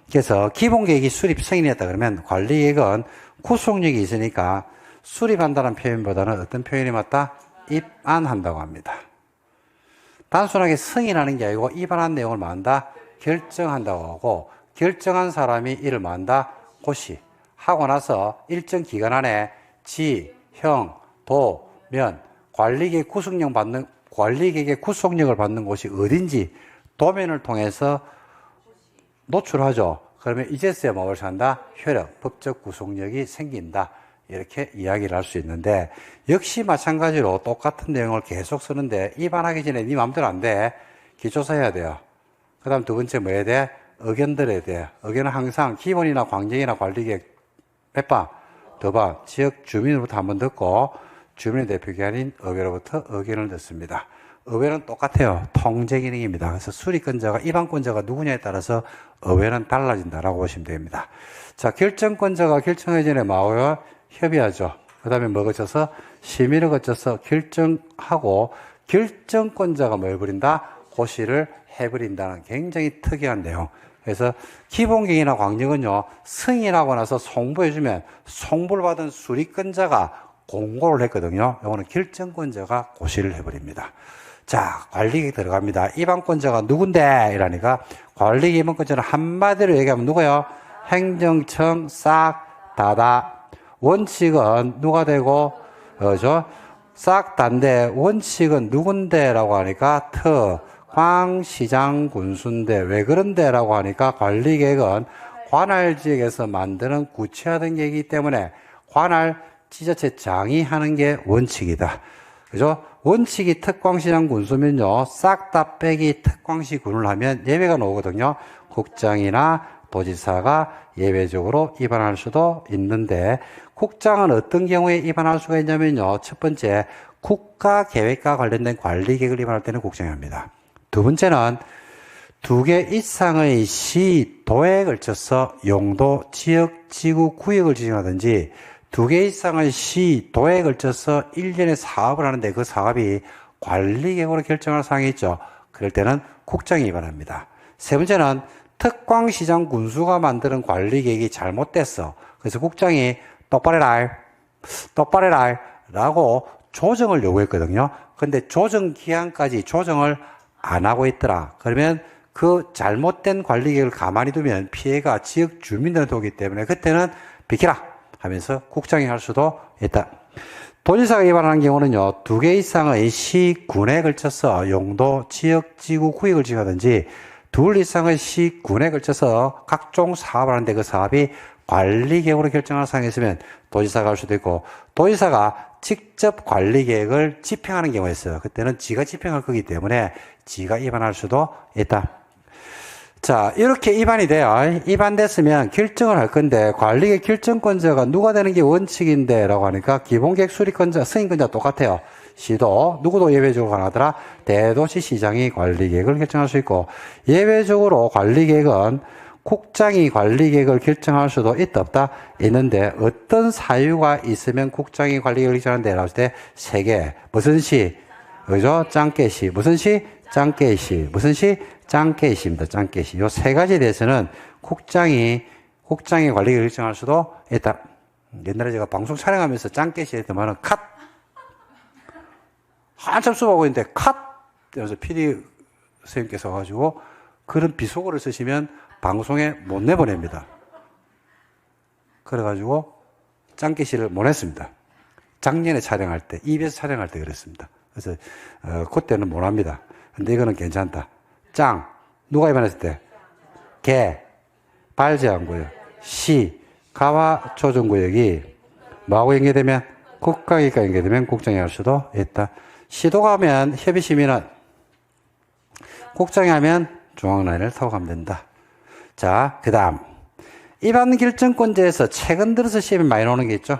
그래서 기본계획이 수립 승인이었다 그러면 관리계획은 구속력이 있으니까 수립한다는 표현보다는 어떤 표현이 맞다? 입안한다고 합니다. 단순하게 승인하는 게 아니고 입안한 내용을 뭐한다? 결정한다고 하고, 결정한 사람이 이를 뭐한다? 고시. 하고 나서 일정 기간 안에 지, 형, 도, 면, 관리계획 구속력을 받는 곳이 어딘지 도면을 통해서 노출하죠. 그러면 이제서야 뭐를 산다? 효력, 법적 구속력이 생긴다. 이렇게 이야기를 할 수 있는데, 역시 마찬가지로 똑같은 내용을 계속 쓰는데 입안하기 전에 네 마음대로 안 돼. 기초사 해야 돼요. 그 다음 두 번째 뭐 해야 돼? 의견 들어야 돼. 의견은 항상 기본이나 광역이나 관리계획 몇 번? 두 번. 지역 주민으로부터 한번 듣고 주민의 대표기관인 의회로부터 의견을 듣습니다. 의회는 똑같아요. 통제 기능입니다. 그래서 수리권자가 입안권자가 누구냐에 따라서 의회는 달라진다라고 보시면 됩니다. 자, 결정권자가 결정하기 전에 뭐하고요? 협의하죠. 그 다음에 뭐 거쳐서 심의를 거쳐서 결정하고 결정권자가 뭐 해버린다? 고시를 해버린다는 굉장히 특이한 내용. 그래서 기본경이나 광역은요, 승인하고 나서 송부해주면 송부를 받은 수리권자가 공고를 했거든요. 이거는 결정권자가 고시를 해버립니다. 자, 관리계획 들어갑니다. 입안권자가 누군데? 이러니까 관리계획 입안권자는 한마디로 얘기하면 누구요? 행정청 싹 다다. 원칙은 누가 되고, 싹 단데 원칙은 누군데? 라고 하니까 광시장 군수인데 왜 그런데? 라고 하니까 관리계획은 관할 지역에서 만드는 구체화된 계획이기 때문에 관할 지자체장이 하는 게 원칙이다. 그죠? 원칙이 특광시장 군수면요, 싹 다 빼기 특광시 군을 하면 예외가 나오거든요. 국장이나 도지사가 예외적으로 입안할 수도 있는데, 국장은 어떤 경우에 입안할 수가 있냐면요, 첫 번째, 국가계획과 관련된 관리계획을 입안할 때는 국장이 합니다. 두 번째는 2개 이상의 시, 도에 걸쳐서 용도, 지역, 지구, 구역을 지정하든지 2개 이상의 시, 도에 걸쳐서 1년에 사업을 하는데 그 사업이 관리계획으로 결정할 사항이 있죠. 그럴 때는 국장이 입안합니다. 세 번째는 특광시장 군수가 만드는 관리계획이 잘못됐어. 그래서 국장이 똑바로 해라 라고 조정을 요구했거든요. 근데 조정 기한까지 조정을 안 하고 있더라. 그러면 그 잘못된 관리계획을 가만히 두면 피해가 지역 주민들한테 오기 때문에 그때는 비키라 하면서 국장이 할 수도 있다. 도지사가 입안하는 경우는요, 2개 이상의 시, 군에 걸쳐서 용도, 지역, 지구, 구역을 지정하든지 2 이상의 시, 군에 걸쳐서 각종 사업을 하는데 그 사업이 관리계획으로 결정할 사항이 있으면 도지사가 할 수도 있고, 도지사가 직접 관리계획을 집행하는 경우가 있어요. 그때는 지가 집행할 거기 때문에 지가 입안할 수도 있다. 자, 이렇게 입안이 돼요. 입안됐으면 결정을 할 건데 관리계획 결정권자가 누가 되는 게 원칙인데 라고 하니까 기본계획 수리권자, 승인권자 똑같아요. 시도, 누구도 예외적으로 가능하더라. 대도시 시장이 관리계획을 결정할 수 있고, 예외적으로 관리계획은 국장이 관리계획을 결정할 수도 있다 없다 있는데 어떤 사유가 있으면 국장이 관리계획을 결정하는데 라고 했을 때 3개. 무슨 시? 그죠? 짱깨시. 무슨 시? 짱깨시. 무슨 시? 짱깨시입니다. 짱깨시. 요 3가지에 대해서는 국장이 관리계획을 결정할 수도 있다. 옛날에 제가 방송 촬영하면서 짱깨시 했더만은 컷! 한참 수업하고 있는데 컷! 이러면서 PD 선생님께서 와가지고 그런 비속어를 쓰시면 방송에 못 내보냅니다. 그래가지고 짱깨시를 못 했습니다. 작년에 촬영할 때, EBS 촬영할 때 그랬습니다. 그래서 그때는 못 합니다. 근데 이거는 괜찮다. 짱, 누가 입안했을 때? 개, 발제한구역, 시, 가와 조정구역이 뭐하고 연계되면? 국가기획과 연계되면 국장이 할 수도 있다. 시도가 하면 협의심의는 국장이 하면 중앙라인을 타고 가면 된다. 자, 그 다음 입안 결정권자에서 최근 들어서 시험이 많이 나오는 게 있죠.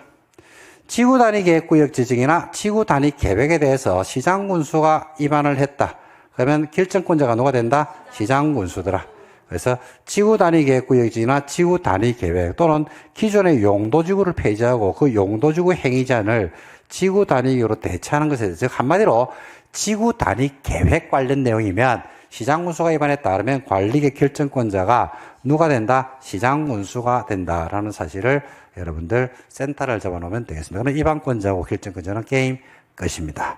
지구 단위 계획구역 지정이나 지구 단위 계획에 대해서 시장 군수가 입안을 했다. 그러면 결정권자가 누가 된다? 시장 군수더라. 그래서 지구 단위 계획구역 지정이나 지구 단위 계획 또는 기존의 용도지구를 폐지하고 그 용도지구 행위자를 지구 단위로 대체하는 것에 대해서 즉 한마디로 지구 단위 계획 관련 내용이면 시장 군수가 입안했다. 그러면 관리계획 결정권자가 누가 된다? 시장 군수가 된다라는 사실을 여러분들 센터를 잡아놓으면 되겠습니다. 그럼 입안권자하고 결정권자는 게임 끝입니다.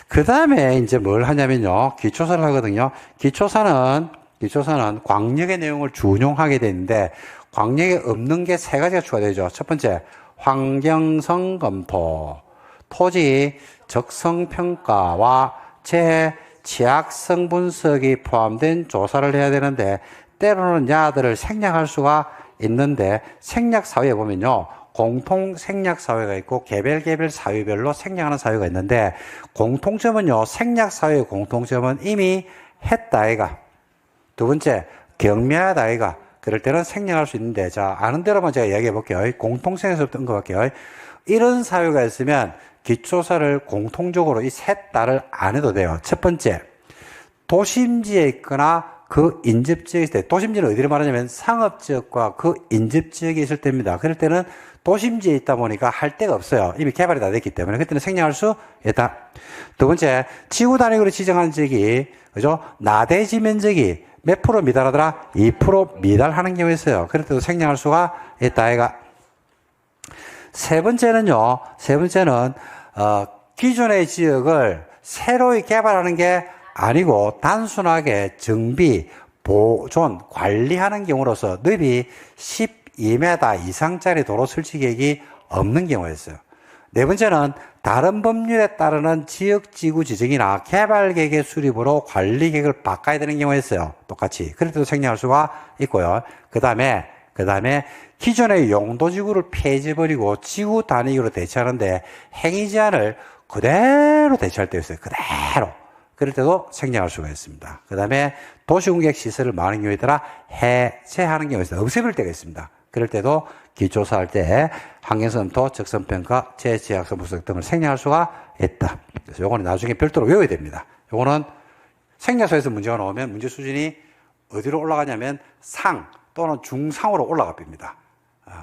그 다음에 이제 뭘 하냐면요. 기초사를 하거든요. 기초사는 광역의 내용을 준용하게 되는데 광역에 없는 게 3가지가 추가되죠. 첫 번째, 환경성 검토, 토지 적성평가와 취약성 분석이 포함된 조사를 해야 되는데 때로는 야들을 생략할 수가 있는데 생략사유에 보면요. 공통 생략사유가 있고 개별 사유별로 생략하는 사유가 있는데 공통점은요. 생략사유의 공통점은 이미 했다 아이가. 두 번째, 경미하다 아이가. 그럴 때는 생략할 수 있는데 자 아는 대로만 제가 이야기해 볼게요. 공통성에서부터 언급할게요. 이런 사유가 있으면 기초사를 공통적으로 이 셋 다를 안 해도 돼요. 첫 번째, 도심지에 있거나 그 인접지역에 있을 때, 도심지는 어디를 말하냐면 상업지역과 그 인접지역에 있을 때입니다. 그럴 때는 도심지에 있다 보니까 할 데가 없어요. 이미 개발이 다 됐기 때문에. 그때는 생략할 수 있다. 두 번째, 지구 단위로 지정한 지역이, 그죠? 나대지 면적이 몇 프로 미달하더라? 2% 미달하는 경우가 있어요. 그럴 때도 생략할 수가 있다. 얘가. 세 번째는요, 기존의 지역을 새로이 개발하는 게 아니고 단순하게 정비, 보존, 관리하는 경우로서 너비 12m 이상짜리 도로 설치 계획이 없는 경우였어요. 네 번째는 다른 법률에 따르는 지역지구 지정이나 개발계획의 수립으로 관리계획을 바꿔야 되는 경우였어요. 똑같이. 그럴 때도 생략할 수가 있고요. 그 다음에 기존의 용도지구를 폐지해버리고 지구 단위로 대체하는데 행위제한을 그대로 대체할 때 있어요. 그대로. 그럴 때도 생략할 수가 있습니다. 그 다음에 도시공격 시설을 많은 경우에 따라 해체하는 경우가 있어요. 없애버릴 때가 있습니다. 그럴 때도 기초사 할 때 환경성토, 적성평가, 제지학성 분석 등을 생략할 수가 있다. 그래서 요거는 나중에 별도로 외워야 됩니다. 요거는 생략서에서 문제가 나오면 문제 수준이 어디로 올라가냐면 상 또는 중상으로 올라갑니다.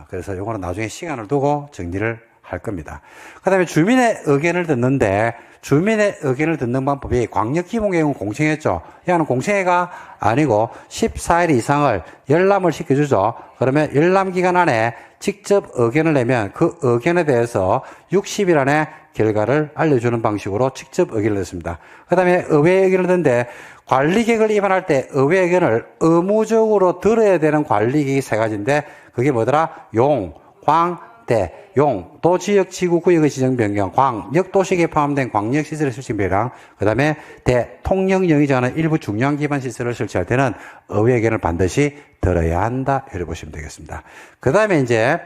그래서 요거는 나중에 시간을 두고 정리를 할 겁니다. 그 다음에 주민의 의견을 듣는데 주민의 의견을 듣는 방법이 광역기본계획은 공청회였죠. 이거는 공청회가 아니고 14일 이상을 열람을 시켜주죠. 그러면 열람 기간 안에 직접 의견을 내면 그 의견에 대해서 60일 안에 결과를 알려주는 방식으로 직접 의견을 냈습니다. 그 다음에 의회 의견을 듣는데 관리계획을 입안할 때 의회 의견을 의무적으로 들어야 되는 관리계획이 세 가지인데 그게 뭐더라? 용, 광, 대, 용, 도지역 지구구역의 지정 변경, 광역 도시계에 포함된 광역시설의 설치 변경, 그 다음에 대, 통영령이 정하는 일부 중요한 기반 시설을 설치할 때는 의회 의견을 반드시 들어야 한다. 이렇게 보시면 되겠습니다. 그 다음에 이제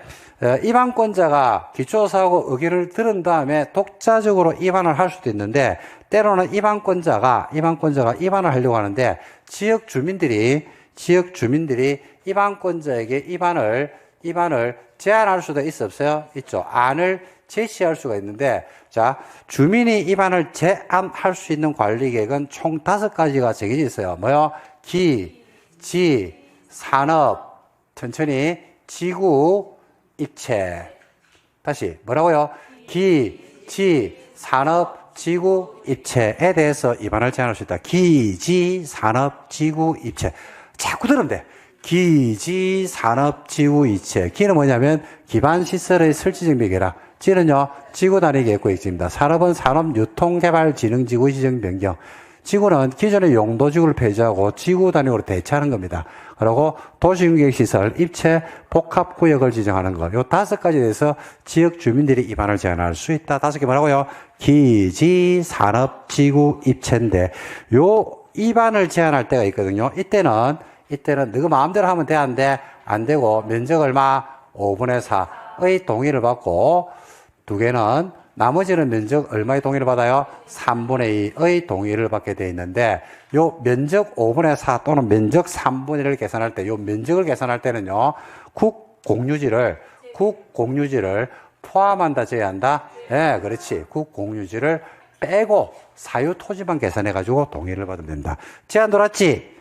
입안권자가 기초사하고 의견을 들은 다음에 독자적으로 입안을 할 수도 있는데 때로는 입안권자가 입안을 하려고 하는데 지역 주민들이 입안권자에게 입안을 제안할 수도 있어 없어요? 있죠. 안을 제시할 수가 있는데, 자, 주민이 입안을 제안할 수 있는 관리 계획은 총 5가지가 정해져 있어요. 뭐요? 기, 지, 산업, 천천히, 지구, 입체. 다시, 뭐라고요? 기, 지, 산업, 지구, 입체에 대해서 입안을 제안할 수 있다. 기, 지, 산업, 지구, 입체. 자꾸 들으면 돼. 기지, 산업, 지구, 이체. 기는 뭐냐면 기반시설의 설치정비계라. 지는요, 지구 단위 계획구역지입니다. 산업은 산업, 유통, 개발, 지능, 지구, 지정, 변경. 지구는 기존의 용도지구를 폐지하고 지구 단위로 대체하는 겁니다. 그리고 도시공격시설, 입체, 복합구역을 지정하는 것. 요 5가지에 대해서 지역 주민들이 입안을 제안할 수 있다. 5개 뭐라고요? 기지, 산업, 지구, 입체인데, 요 입안을 제안할 때가 있거든요. 이때는 너가 마음대로 하면 돼, 안 돼? 안 되고, 면적 얼마? 5분의 4의 동의를 받고, 2개는, 나머지는 면적 얼마의 동의를 받아요? 3분의 2의 동의를 받게 되어 있는데, 요 면적 5분의 4 또는 면적 3분의 1을 계산할 때, 요 면적을 계산할 때는요, 국공유지를 포함한다, 제외한다? 예, 그렇지. 국공유지를 빼고, 사유토지만 계산해가지고 동의를 받으면 됩니다. 제안 돌았지?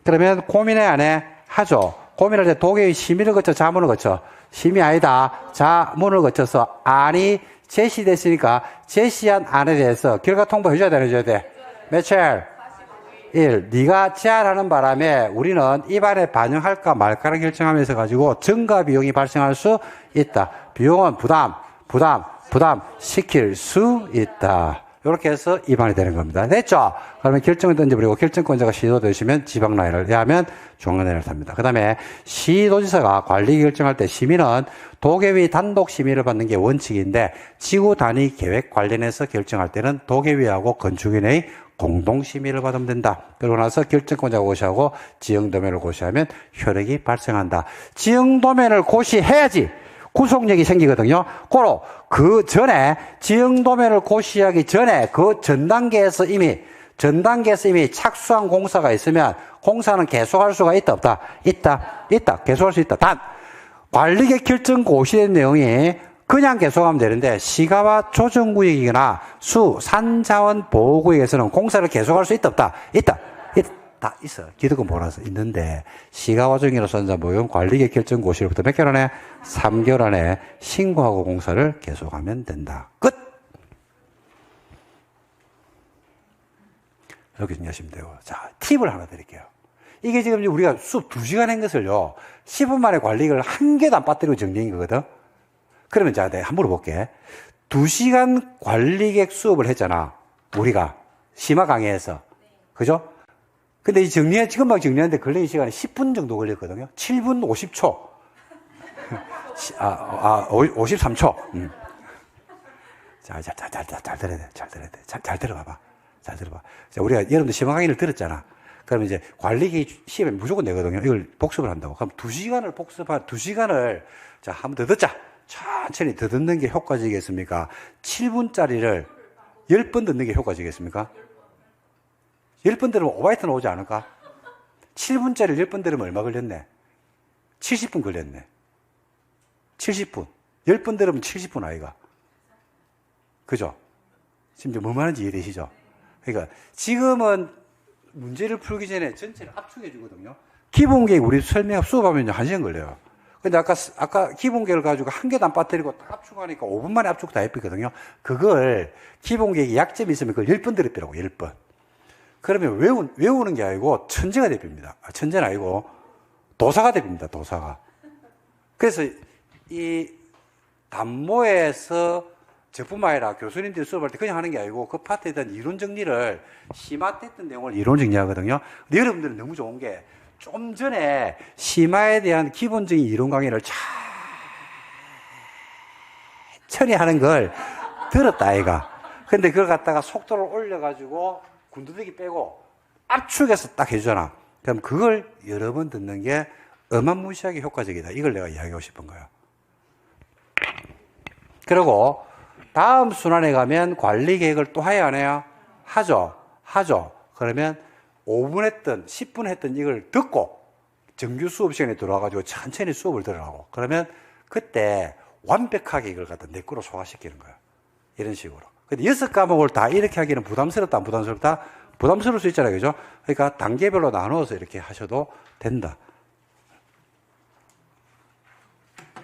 그러면 고민회 안에 하죠. 고민할 때 도계의 심의를 거쳐 자문을 거쳐. 심의 아니다. 자문을 거쳐서 안이 제시됐으니까 제시한 안에 대해서 결과 통보해줘야 돼, 해줘야 돼. 며칠? 1. 네가 제안하는 바람에 우리는 입안에 반영할까 말까를 결정하면서 가지고 증가 비용이 발생할 수 있다. 비용은 부담 시킬 수 있다. 이렇게 해서 입안이 되는 겁니다. 됐죠? 그러면 결정을 던져버리고 결정권자가 시도되시면 지방라인을 대하면 중앙라인을 탑니다. 그 다음에 시도지사가 관리 결정할 때 시민은 도계위 단독 심의를 받는 게 원칙인데 지구 단위 계획 관련해서 결정할 때는 도계위하고 건축인의 공동 심의를 받으면 된다. 그러고 나서 결정권자가 고시하고 지형도면을 고시하면 효력이 발생한다. 지형도면을 고시해야지 구속력이 생기거든요. 고로 그 전에 지형도면을 고시하기 전에 그 전 단계에서 이미 착수한 공사가 있으면 공사는 계속할 수가 있다 없다? 있다. 계속할 수 있다. 단 관리계획 결정 고시된 내용이 그냥 계속하면 되는데 시가와 조정구역이거나 산자원 보호구역에서는 공사를 계속할 수 있다 없다? 있다. 다 있어. 기득권 몰아서 있는데 시가와 조정이나 산자보용 관리계획 결정 고시로부터 몇 개월 안에? 3개월 안에 신고하고 공사를 계속하면 된다. 끝! 이렇게 정리하시면 되고. 자, 팁을 하나 드릴게요. 이게 지금 우리가 수업 2시간 한 것을요, 10분 만에 관리계획을 한 개도 안 빠뜨리고 정리한 거거든? 그러면 자, 내가 한번 물어볼게. 2시간 관리계획 수업을 했잖아. 우리가. 심화 강의에서. 그죠? 근데 지금 막 정리하는데 걸리는 시간이 10분 정도 걸렸거든요. 7분 50초. 53초. 자, 잘 들어야 돼. 잘 들어봐봐. 잘 들어봐. 자, 우리가 여러분들 심화 강의를 들었잖아. 그러면 이제 관리계획 시험에 무조건 내거든요. 이걸 복습을 한다고. 그럼 2시간을 자, 한 번 더 듣자. 천천히 더 듣는 게 효과적이겠습니까? 7분짜리를 10번 듣는 게 효과적이겠습니까? 10번 들으면 오바이트 나오지 않을까? 7분짜리를 10번 들으면 얼마 걸렸네? 70분 걸렸네. 70분. 10번 들으면 70분 아이가. 그죠? 지금 뭐 말하는지 이해되시죠? 그러니까 지금은 문제를 풀기 전에 전체를 압축해 주거든요. 기본계획 우리 설명 수업하면 1시간 걸려요. 근데 아까 기본계획을 가지고 한 개도 안 빠뜨리고 딱 압축하니까 5분 만에 압축 다 했거든요. 그걸 기본계획에 약점이 있으면 그걸 10번 들었더라고, 10번. 그러면 외우는 게 아니고 천재가 됩니다. 천재는 아니고 도사가 됩니다, 도사가. 그래서 이 단모에서 저뿐만 아니라 교수님들이 수업할 때 그냥 하는 게 아니고 그 파트에 대한 이론 정리를 심화 때 했던 내용을 이론 정리하거든요. 근데 여러분들은 너무 좋은 게 좀 전에 심화에 대한 기본적인 이론 강의를 천천히 하는 걸 들었다, 아이가. 근데 그걸 갖다가 속도를 올려가지고 군더더기 빼고 압축해서 딱 해주잖아. 그럼 그걸 여러 번 듣는 게 어마무시하게 효과적이다. 이걸 내가 이야기하고 싶은 거예요. 그리고 다음 순환에 가면 관리 계획을 또 해야 안 해요? 하죠. 그러면 5분 했던 10분 했던 이걸 듣고 정규 수업 시간에 들어와가지고 천천히 수업을 들으라고. 그러면 그때 완벽하게 이걸 갖다 내 거로 소화시키는 거예요. 이런 식으로. 근데 6과목을 다 이렇게 하기는 부담스럽다, 안 부담스럽다? 부담스러울 수 있잖아요. 그죠? 그러니까 단계별로 나누어서 이렇게 하셔도 된다.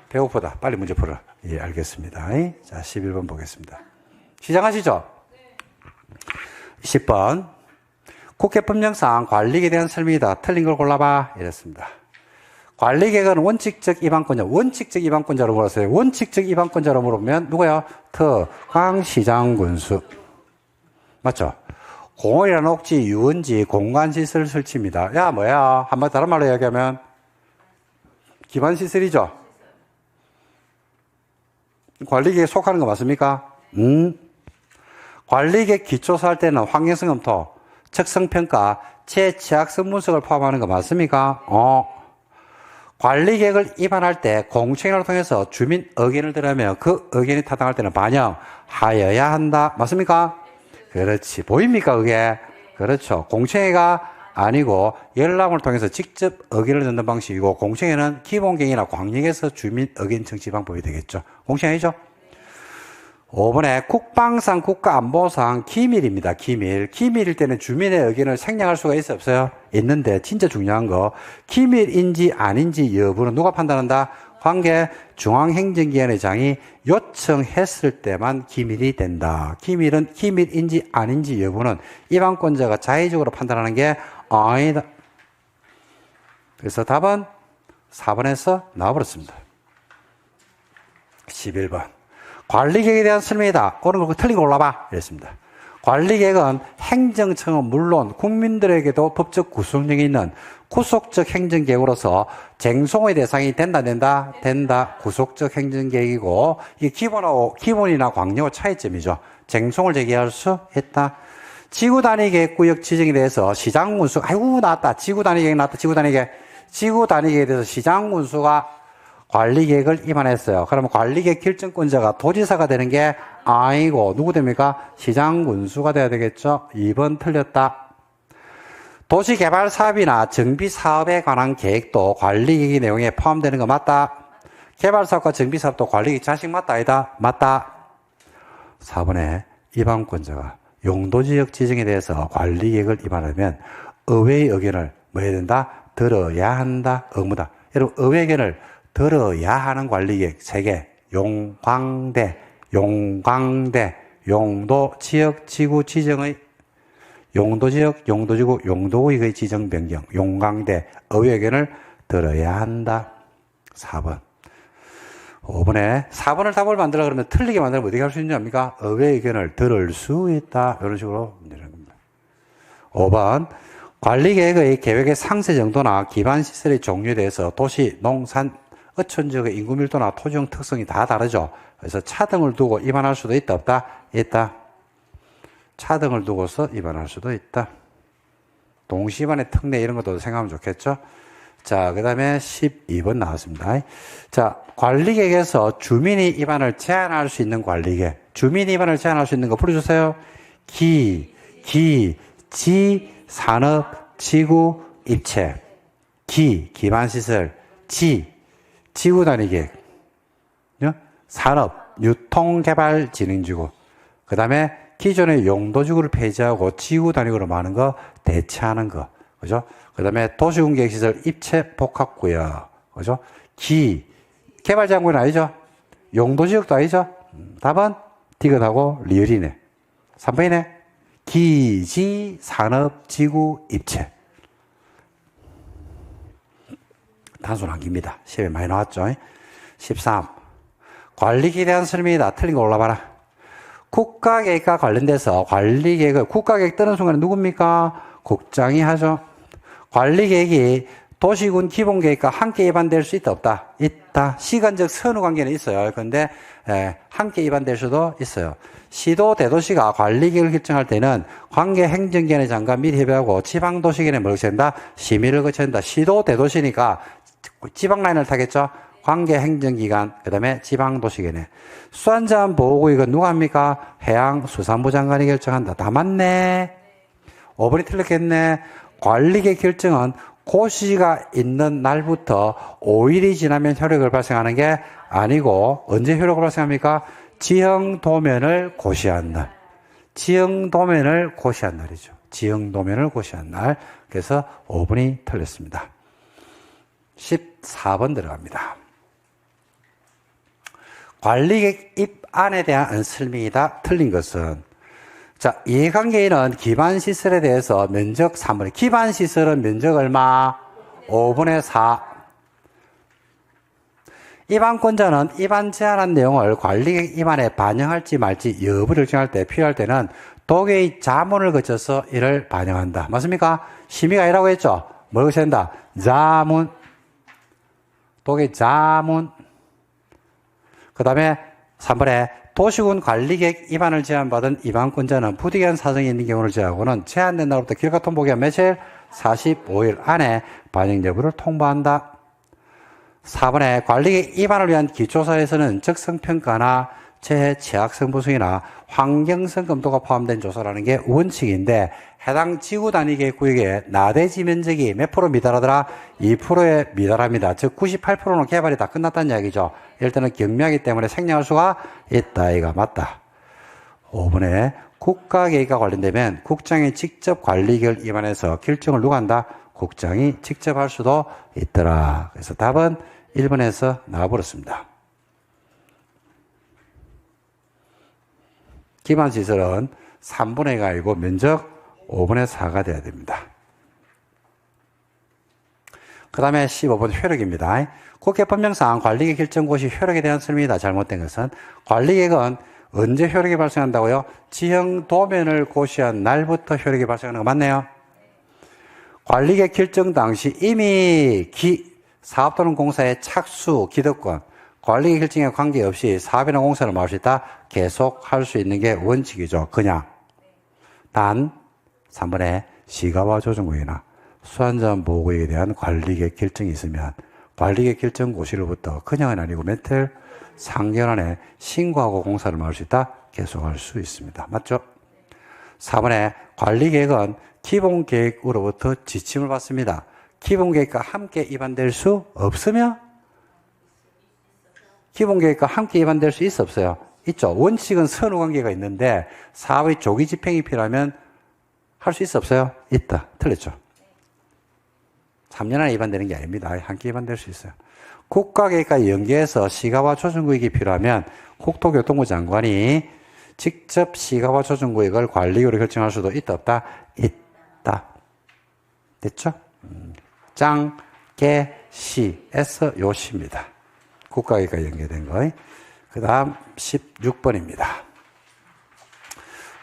배고프다. 빨리 문제 풀어. 예, 알겠습니다. 자, 11번 보겠습니다. 시작하시죠? 10번. 국회법령상 관리계획에 대한 설명이다. 틀린 걸 골라봐. 이랬습니다. 관리계획은 원칙적 입안권자로 물었어요. 원칙적 입안권자로 물으면 누구야? 특광시장군수. 맞죠? 공원이나 녹지, 유원지, 공간시설 설치입니다. 야, 뭐야? 한번 다른 말로 이야기하면 기반시설이죠? 관리계획에 속하는 거 맞습니까? 관리계획 기초서 할 때는 환경성 검토, 적성평가, 재취약성 분석을 포함하는 거 맞습니까? 관리계획을 입안할 때 공청회를 통해서 주민 의견을 들으며 그 의견이 타당할 때는 반영하여야 한다. 맞습니까? 그렇지. 보입니까, 그게? 그렇죠. 공청회가 아니고 열람을 통해서 직접 의견을 듣는 방식이고, 공청회는 기본계획이나 광역에서 주민 의견 청취 방법이 되겠죠. 공청회죠? 5번에 국방상, 국가안보상 기밀입니다. 기밀일 때는 주민의 의견을 생략할 수가 있어요, 없어요? 있는데 진짜 중요한 거, 기밀인지 아닌지 여부는 누가 판단한다? 관계 중앙행정기관의장이 요청했을 때만 기밀이 된다. 기밀은 기밀인지 아닌지 여부는 입안권자가 자의적으로 판단하는 게 아니다. 그래서 답은 4번에서 나와버렸습니다. 11번. 관리계획에 대한 설명이다. 옳은 거 틀린 거 골라봐. 이랬습니다. 관리계획은 행정청은 물론 국민들에게도 법적 구속력이 있는 구속적 행정계획으로서 쟁송의 대상이 된다. 구속적 행정계획이고, 이게 기본이나 광역의 차이점이죠. 쟁송을 제기할 수 있다. 지구단위계획구역 지정에 대해서 시장군수, 나왔다. 지구단위계획. 지구단위계획에 대해서 시장군수가 관리계획을 입안했어요. 그러면 관리계획 결정권자가 도지사가 되는 게 아니고 누구 됩니까? 시장군수가 돼야 되겠죠. 2번 틀렸다. 도시개발사업이나 정비사업에 관한 계획도 관리계획 내용에 포함되는 거 맞다. 개발사업과 정비사업도 관리계획 자식 맞다 아니다? 맞다. 4번에 입안권자가 용도지역 지정에 대해서 관리계획을 위반하면 의회의 의견을 뭐 해야 된다? 들어야 한다. 의무다. 여러분 의회 의견을 들어야 하는 관리계획 3개. 용광대, 용도, 지역, 지구 지정의 용도지역, 용도지구, 용도구역의 지정 변경, 용광대, 의회 의견을 들어야 한다. 4번. 5번에 4번을 답을 만들라 그러면 틀리게 만들면 어떻게 할 수 있는지 압니까? 의회 의견을 들을 수 있다. 이런 식으로 문제를 합니다. 5번. 관리계획의 계획의 상세 정도나 기반시설의 종류에 대해서 도시, 농산, 어촌 지역의 인구 밀도나 토지용 특성이 다 다르죠. 그래서 차등을 두고 위반할 수도 있다, 없다? 있다. 차등을 두고서 위반할 수도 있다. 동시반의 특례 이런 것도 생각하면 좋겠죠. 자, 그 다음에 12번 나왔습니다. 자, 관리계획에서 주민이 위반을 제한할 수 있는 관리계획. 주민이 위반을 제한할 수 있는 거 풀어주세요. 지, 산업, 지구, 입체. 기반시설. 지구 단위 계획. 산업, 유통개발 진흥지구. 그 다음에 기존의 용도지구를 폐지하고 지구 단위로 많은 거 대체하는 거. 그죠? 그 다음에 도시군계획시설 입체 복합구역. 그죠? 개발장구는 아니죠? 용도지역도 아니죠? 답은 디귿하고 리을이네. 3번이네. 기지, 산업, 지구, 입체. 단순 한기입니다. 시험에 많이 나왔죠? 13. 관리계획에 대한 설명이다. 틀린 거 올라봐라. 국가계획과 관련돼서 관리계획을 국가계획 뜨는 순간에 누굽니까? 국장이 하죠. 관리계획이 도시군 기본계획과 함께 위반될 수 있다, 없다? 있다. 시간적 선후관계는 있어요. 그런데 함께 위반될 수도 있어요. 시도 대도시가 관리계획을 결정할 때는 관계 행정기관의 장관 및 협의하고 지방도시기관에 뭘 거쳐야 된다? 심의를 거쳐야 된다. 시도 대도시니까 지방라인을 타겠죠? 관계 행정기관, 그 다음에 지방도시기관에. 수안자원 보호구역은 누가 합니까? 해양수산부 장관이 결정한다. 다 맞네. 5번이 틀렸겠네. 관리계획 결정은 고시가 있는 날부터 5일이 지나면 효력을 발생하는 게 아니고 언제 효력을 발생합니까? 지형도면을 고시한 날. 지형도면을 고시한 날이죠. 지형도면을 고시한 날. 그래서 5번이 틀렸습니다. 14번 들어갑니다. 관리계획 입안에 대한 설명이다. 틀린 것은 자, 이해관계인은 기반시설에 대해서 면적 3분의 기반시설은 면적 얼마? 5분의 4. 입안권자는 입안 제한한 내용을 관리계획 입안에 반영할지 말지 여부를 정할 때 필요할 때는 도계의 자문을 거쳐서 이를 반영한다. 맞습니까? 심의가 아니라고 했죠? 뭘 거쳐야 한다? 자문. 도계 자문. 그 다음에 3번에 도시군 관리계획 위반을 제한받은 위반권자는 부득이한 사정이 있는 경우를 제하고는 제한된 날부터 결과 통보기한 며칠? 45일 안에 반영 여부를 통보한다. 4번에 관리계획 위반을 위한 기초사에서는 적성평가나 재해 취약성 분석이나 환경성 검토가 포함된 조사라는 게 원칙인데 해당 지구 단위 계획 구역의 나대지 면적이 몇 프로 미달하더라? 2%에 미달합니다. 즉 98%는 개발이 다 끝났다는 이야기죠. 이럴 때는 경미하기 때문에 생략할 수가 있다. 이가 맞다. 5번에 국가계획과 관련되면 국장이 직접 관리계획을 위반해서 결정을 누가 한다? 국장이 직접 할 수도 있더라. 그래서 답은 1번에서 나와버렸습니다. 기반시설은 3분의 1가 아니고 면적 5분의 4가 돼야 됩니다. 그 다음에 15번 효력입니다. 국회 법령상 관리계획 결정고시 효력에 대한 설명이다. 잘못된 것은 관리계획은 언제 효력이 발생한다고요? 지형도면을 고시한 날부터 효력이 발생하는 거 맞네요. 관리계획 결정 당시 이미 사업 또는 공사의 착수, 기득권, 관리계획 결정에 관계없이 사업이나 공사를 마을 수 있다. 계속 할 수 있는 게 원칙이죠. 그냥. 단 3번에 시가와 조정구역이나 수안자원 보호구역에 대한 관리계획 결정이 있으면 관리계획 결정 고시로부터 그냥은 아니고 며칠 3개월 안에 신고하고 공사를 마을 수 있다. 계속할 수 있습니다. 맞죠? 4번에 관리계획은 기본계획으로부터 지침을 받습니다. 기본계획과 함께 위반될 수 없으며 기본계획과 함께 위반될 수 있어 없어요? 있죠. 원칙은 선후관계가 있는데 사업의 조기 집행이 필요하면 할 수 있어 없어요? 있다. 틀렸죠. 3년 안에 위반되는 게 아닙니다. 함께 위반될 수 있어요. 국가계획과 연계해서 시가와 조정구역이 필요하면 국토교통부 장관이 직접 시가와 조정구역을 관리구역으로 결정할 수도 있다 없다? 있다. 됐죠? 장, 개, 시에서 요 시입니다. 국가계획과 연계된 거. 그 다음 16번입니다.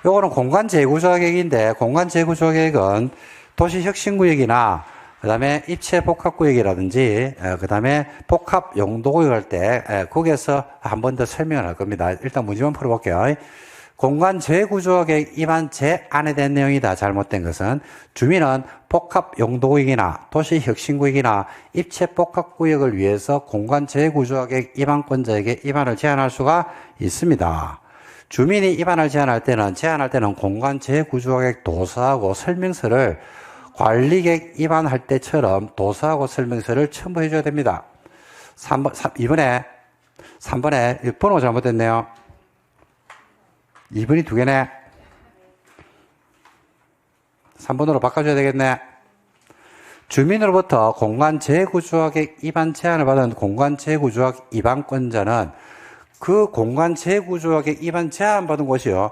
요거는 공간재구조계획인데 공간재구조계획은 도시혁신구역이나 그 다음에 입체복합구역이라든지 그 다음에 복합용도구역 할 때 거기에서 한 번 더 설명을 할 겁니다. 일단 문제만 풀어볼게요. 공간재구조계획 위반 제안에 대한 내용이다. 잘못된 것은 주민은 복합용도구역이나 도시혁신구역이나 입체복합구역을 위해서 공간재구조계획 위반권자에게 위반을 제한할 수가 있습니다. 주민이 위반을 제한할 때는 공간재구조계획 도서하고 설명서를 관리계획 위반할 때처럼 도서하고 설명서를 첨부해 줘야 됩니다. 3번에 번호가 잘못됐네요. 2번이 두 개네. 3번으로 바꿔줘야 되겠네. 주민으로부터 공간재구조계획 위반 제안을 받은 공간재구조계획 위반권자는 그 공간재구조계획 위반 제안 받은 곳이요.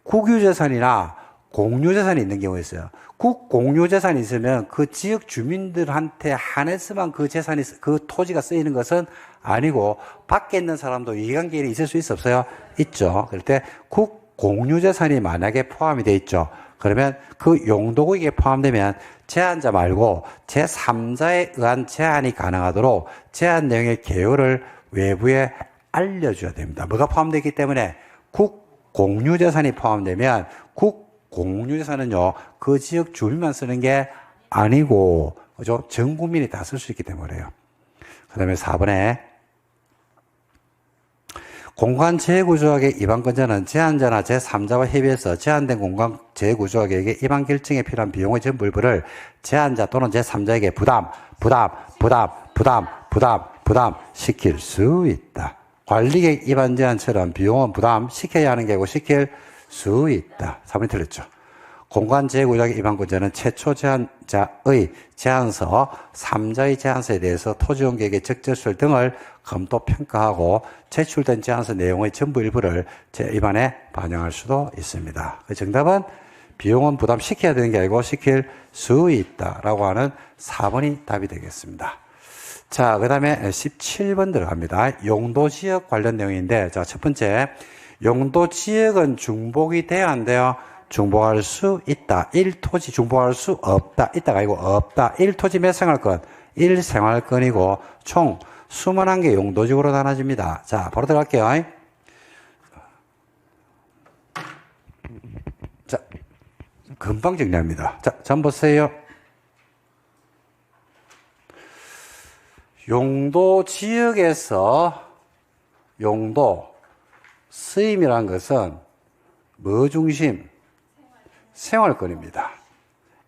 국유재산이나 공유재산이 있는 경우가 있어요. 국공유재산이 있으면 그 지역 주민들한테 한해서만 그 재산이, 그 토지가 쓰이는 것은 아니고 밖에 있는 사람도 이해관계인이 있을 수 있어 없어요? 있죠. 그럴 때 국공유재산이 만약에 포함이 돼 있죠. 그러면 그 용도구역에 포함되면 제안자 말고 제3자에 의한 제안이 가능하도록 제안 내용의 개요를 외부에 알려줘야 됩니다. 뭐가 포함되어 있기 때문에 국공유재산이 포함되면 국공유재산은요, 그 지역 주민만 쓰는 게 아니고, 그죠? 전 국민이 다 쓸 수 있기 때문에요. 그 다음에 4번에 공간재구조계획 위반권자는 제안자나 제3자와 협의해서 제한된 공간재구조계획의 위반 결정에 필요한 비용의 전부 일부를 제안자 또는 제3자에게 부담 시킬 수 있다. 관리계획 위반 제한처럼 비용은 부담시켜야 하는 게 아니고 시킬 수 있다. 4번이 틀렸죠. 공간재구조계획 위반권자는 최초 제안자의 제안서, 3자의 제안서에 대해서 토지용계획의 적절성 등을 검토 평가하고 제출된 제안서 내용의 전부 일부를 제2반에 반영할 수도 있습니다. 정답은 비용은 부담시켜야 되는 게 아니고 시킬 수 있다라고 하는 4번이 답이 되겠습니다. 자, 그 다음에 17번 들어갑니다. 용도지역 관련 내용인데, 자, 첫 번째, 용도지역은 중복이 돼야 안 돼요? 중복할 수 있다. 1토지 중복할 수 없다. 있다가 아니고 없다. 1토지 몇 생활권? 1생활권이고 총 21개 용도지역으로 나눠집니다. 자, 바로 들어갈게요. 자, 금방 정리합니다. 자, 전 보세요. 용도지역에서 용도 쓰임이라는 것은 뭐 중심? 생활권입니다.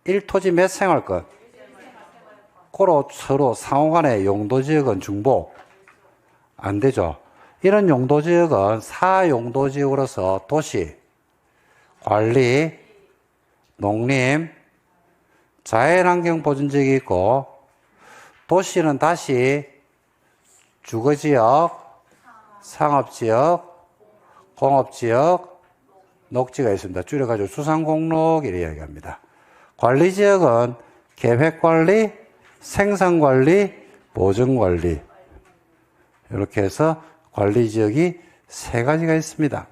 1토지 몇 생활권? 고로 서로 상호간의 용도지역은 중복 안 되죠. 이런 용도지역은 사용도지역으로서 도시, 관리, 농림, 자연환경보존지역이 있고 도시는 다시 주거지역, 상업지역, 공업지역, 녹지가 있습니다. 줄여가지고 수상공록 이렇게 이야기합니다. 관리지역은 계획관리, 생산관리, 보전관리 이렇게 해서 관리지역이 3가지가 있습니다.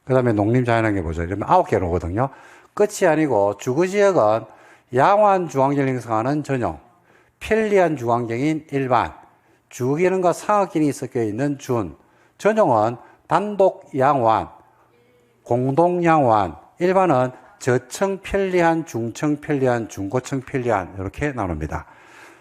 그 다음에 농림자연환경보전 이러면 9개로 오거든요. 끝이 아니고 주거지역은 양호한 주환경을 형성하는 전용, 편리한 주환경인 일반, 주기능과 상업기능이 섞여 있는 준, 전용은 단독 양호한, 공동 양호한, 일반은 저층 편리한, 중층 편리한, 중고층 편리한 이렇게 나눕니다.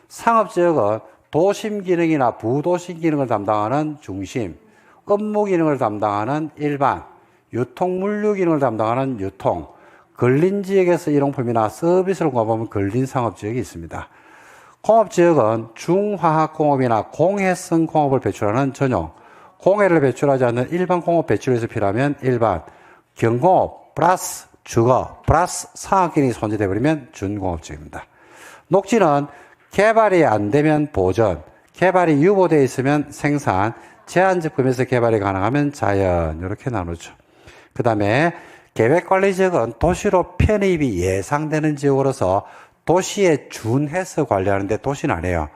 상업지역은 도심 기능이나 부도심 기능을 담당하는 중심, 업무 기능을 담당하는 일반, 유통 물류 기능을 담당하는 유통, 근린지역에서 일용품이나 서비스를 공급하면 근린상업지역이 있습니다. 공업지역은 중화학공업이나 공해성 공업을 배출하는 전용, 공해를 배출하지 않는 일반 공업 배출에서 필요하면 일반, 경공업 플러스 주거 플러스 상업기능이 손재돼 버리면 준공업지역입니다. 녹지는 개발이 안 되면 보전, 개발이 유보되어 있으면 생산, 제한적 범위에서 개발이 가능하면 자연, 이렇게 나누죠. 그 다음에 계획관리지역은 도시로 편입이 예상되는 지역으로서 도시에 준해서 관리하는데 도시는 안 해요.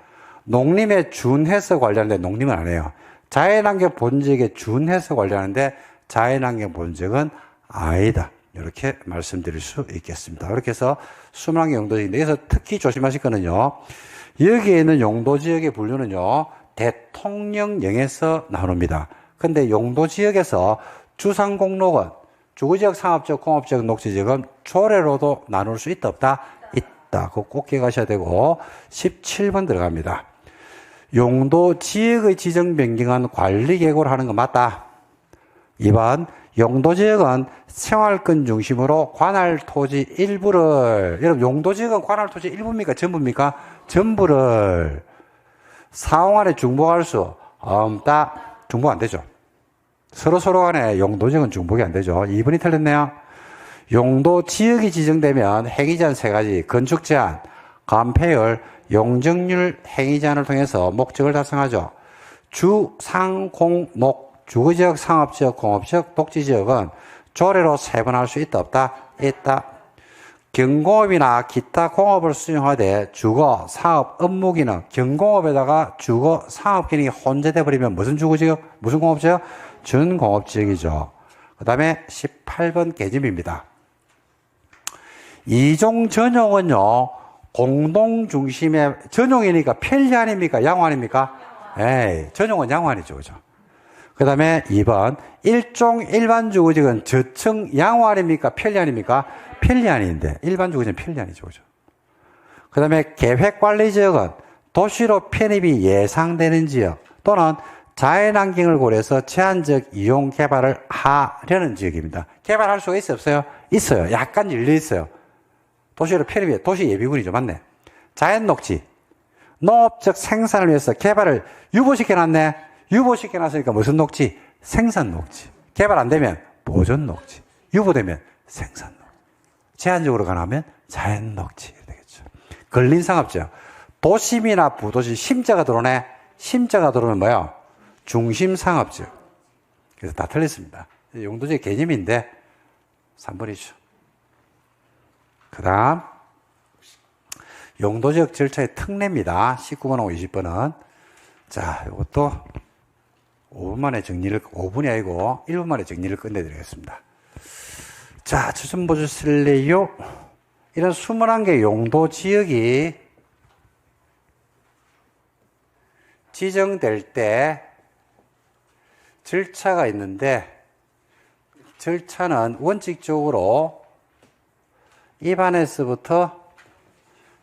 농림에 준해서 관리하는데 농림은 안 해요. 자연환경 본지역에 준해서 관리하는데 자연환경 본지역은 아니다. 이렇게 말씀드릴 수 있겠습니다. 이렇게 해서 21개 용도지역인데 여기서 특히 조심하실 거는요. 여기에 있는 용도지역의 분류는요. 대통령령에서 나눕니다. 근데 용도지역에서 주상공로원, 주거지역, 상업지역, 공업지역, 녹지지역은 조례로도 나눌 수 있다 없다? 있다. 그거 꼭 기억하셔야 되고 17번 들어갑니다. 용도지역의 지정 변경은 관리계획으로 하는 거 맞다. 2번 용도지역은 생활권 중심으로 관할토지 일부를, 여러분 용도지역은 관할토지 일부입니까? 전부입니까? 전부를 사용안에 중복할 수 없다. 중복 안 되죠. 서로 간에 용도지역은 중복이 안 되죠. 2번이 틀렸네요. 용도지역이 지정되면 행위제한 3가지, 건축제한, 감폐율, 용적률 행위제한을 통해서 목적을 달성하죠. 주, 상, 공, 녹, 주거지역, 상업지역, 공업지역, 녹지지역은 조례로 세분할 수 있다 없다? 있다. 경공업이나 기타 공업을 수행하되 주거, 사업, 업무기능, 경공업에다가 주거, 사업기능이 혼재돼 버리면 무슨 주거지역, 무슨 공업지역? 준공업지역이죠. 그 다음에 18번 계집입니다. 이종 전용은요, 공동중심의, 전용이니까 편리 아닙니까? 양호 아닙니까? 에이, 전용은 양호 아니죠. 그죠? 그 다음에 2번, 일종 일반주거지역은 저층 양호 아닙니까? 편리 아닙니까? 편리 아닌데, 일반주거지역은 편리 아니죠. 그죠? 그 다음에 계획관리지역은 도시로 편입이 예상되는 지역 또는 자연환경을 고려해서 제한적 이용 개발을 하려는 지역입니다. 개발할 수가 있어요? 없어요? 있어요. 약간 열려있어요. 도시로 편입이, 도시 예비군이죠. 맞네. 자연녹지. 농업적 생산을 위해서 개발을 유보시켜놨네. 유보시켜놨으니까 무슨 녹지? 생산녹지. 개발 안 되면 보존녹지. 유보되면 생산녹지. 제한적으로 가능하면 자연녹지. 되겠죠. 근린상업지역. 도심이나 부도시 심자가 들어오네. 심자가 들어오면 뭐야? 중심상업지역. 그래서 다 틀렸습니다. 용도지역 개념인데 3번이죠. 그 다음 용도지역 절차의 특례입니다. 19번하고 20번은 자, 이것도 5분 만에 정리를, 5분이 아니고 1분 만에 정리를 끝내드리겠습니다. 자, 추천 보주실래요? 이런 21개 용도지역이 지정될 때 절차가 있는데 절차는 원칙적으로 입안에서부터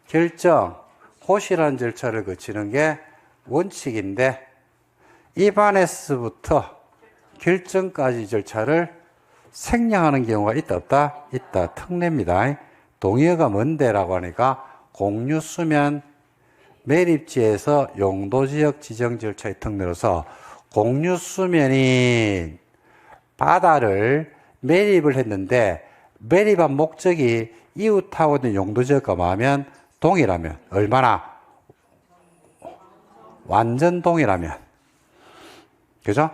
결정, 고시라는 절차를 거치는 게 원칙인데 입안에서부터 결정까지 절차를 생략하는 경우가 있다 없다? 있다. 특례입니다. 동의어가 뭔데라고 하니까 공유수면 매립지에서 용도지역 지정 절차의 특례로서 공유수면인 바다를 매립을 했는데 매립한 목적이 이웃하고 있는 용도지역과 뭐하면 동일하면 얼마나? 완전 동일하면 그죠?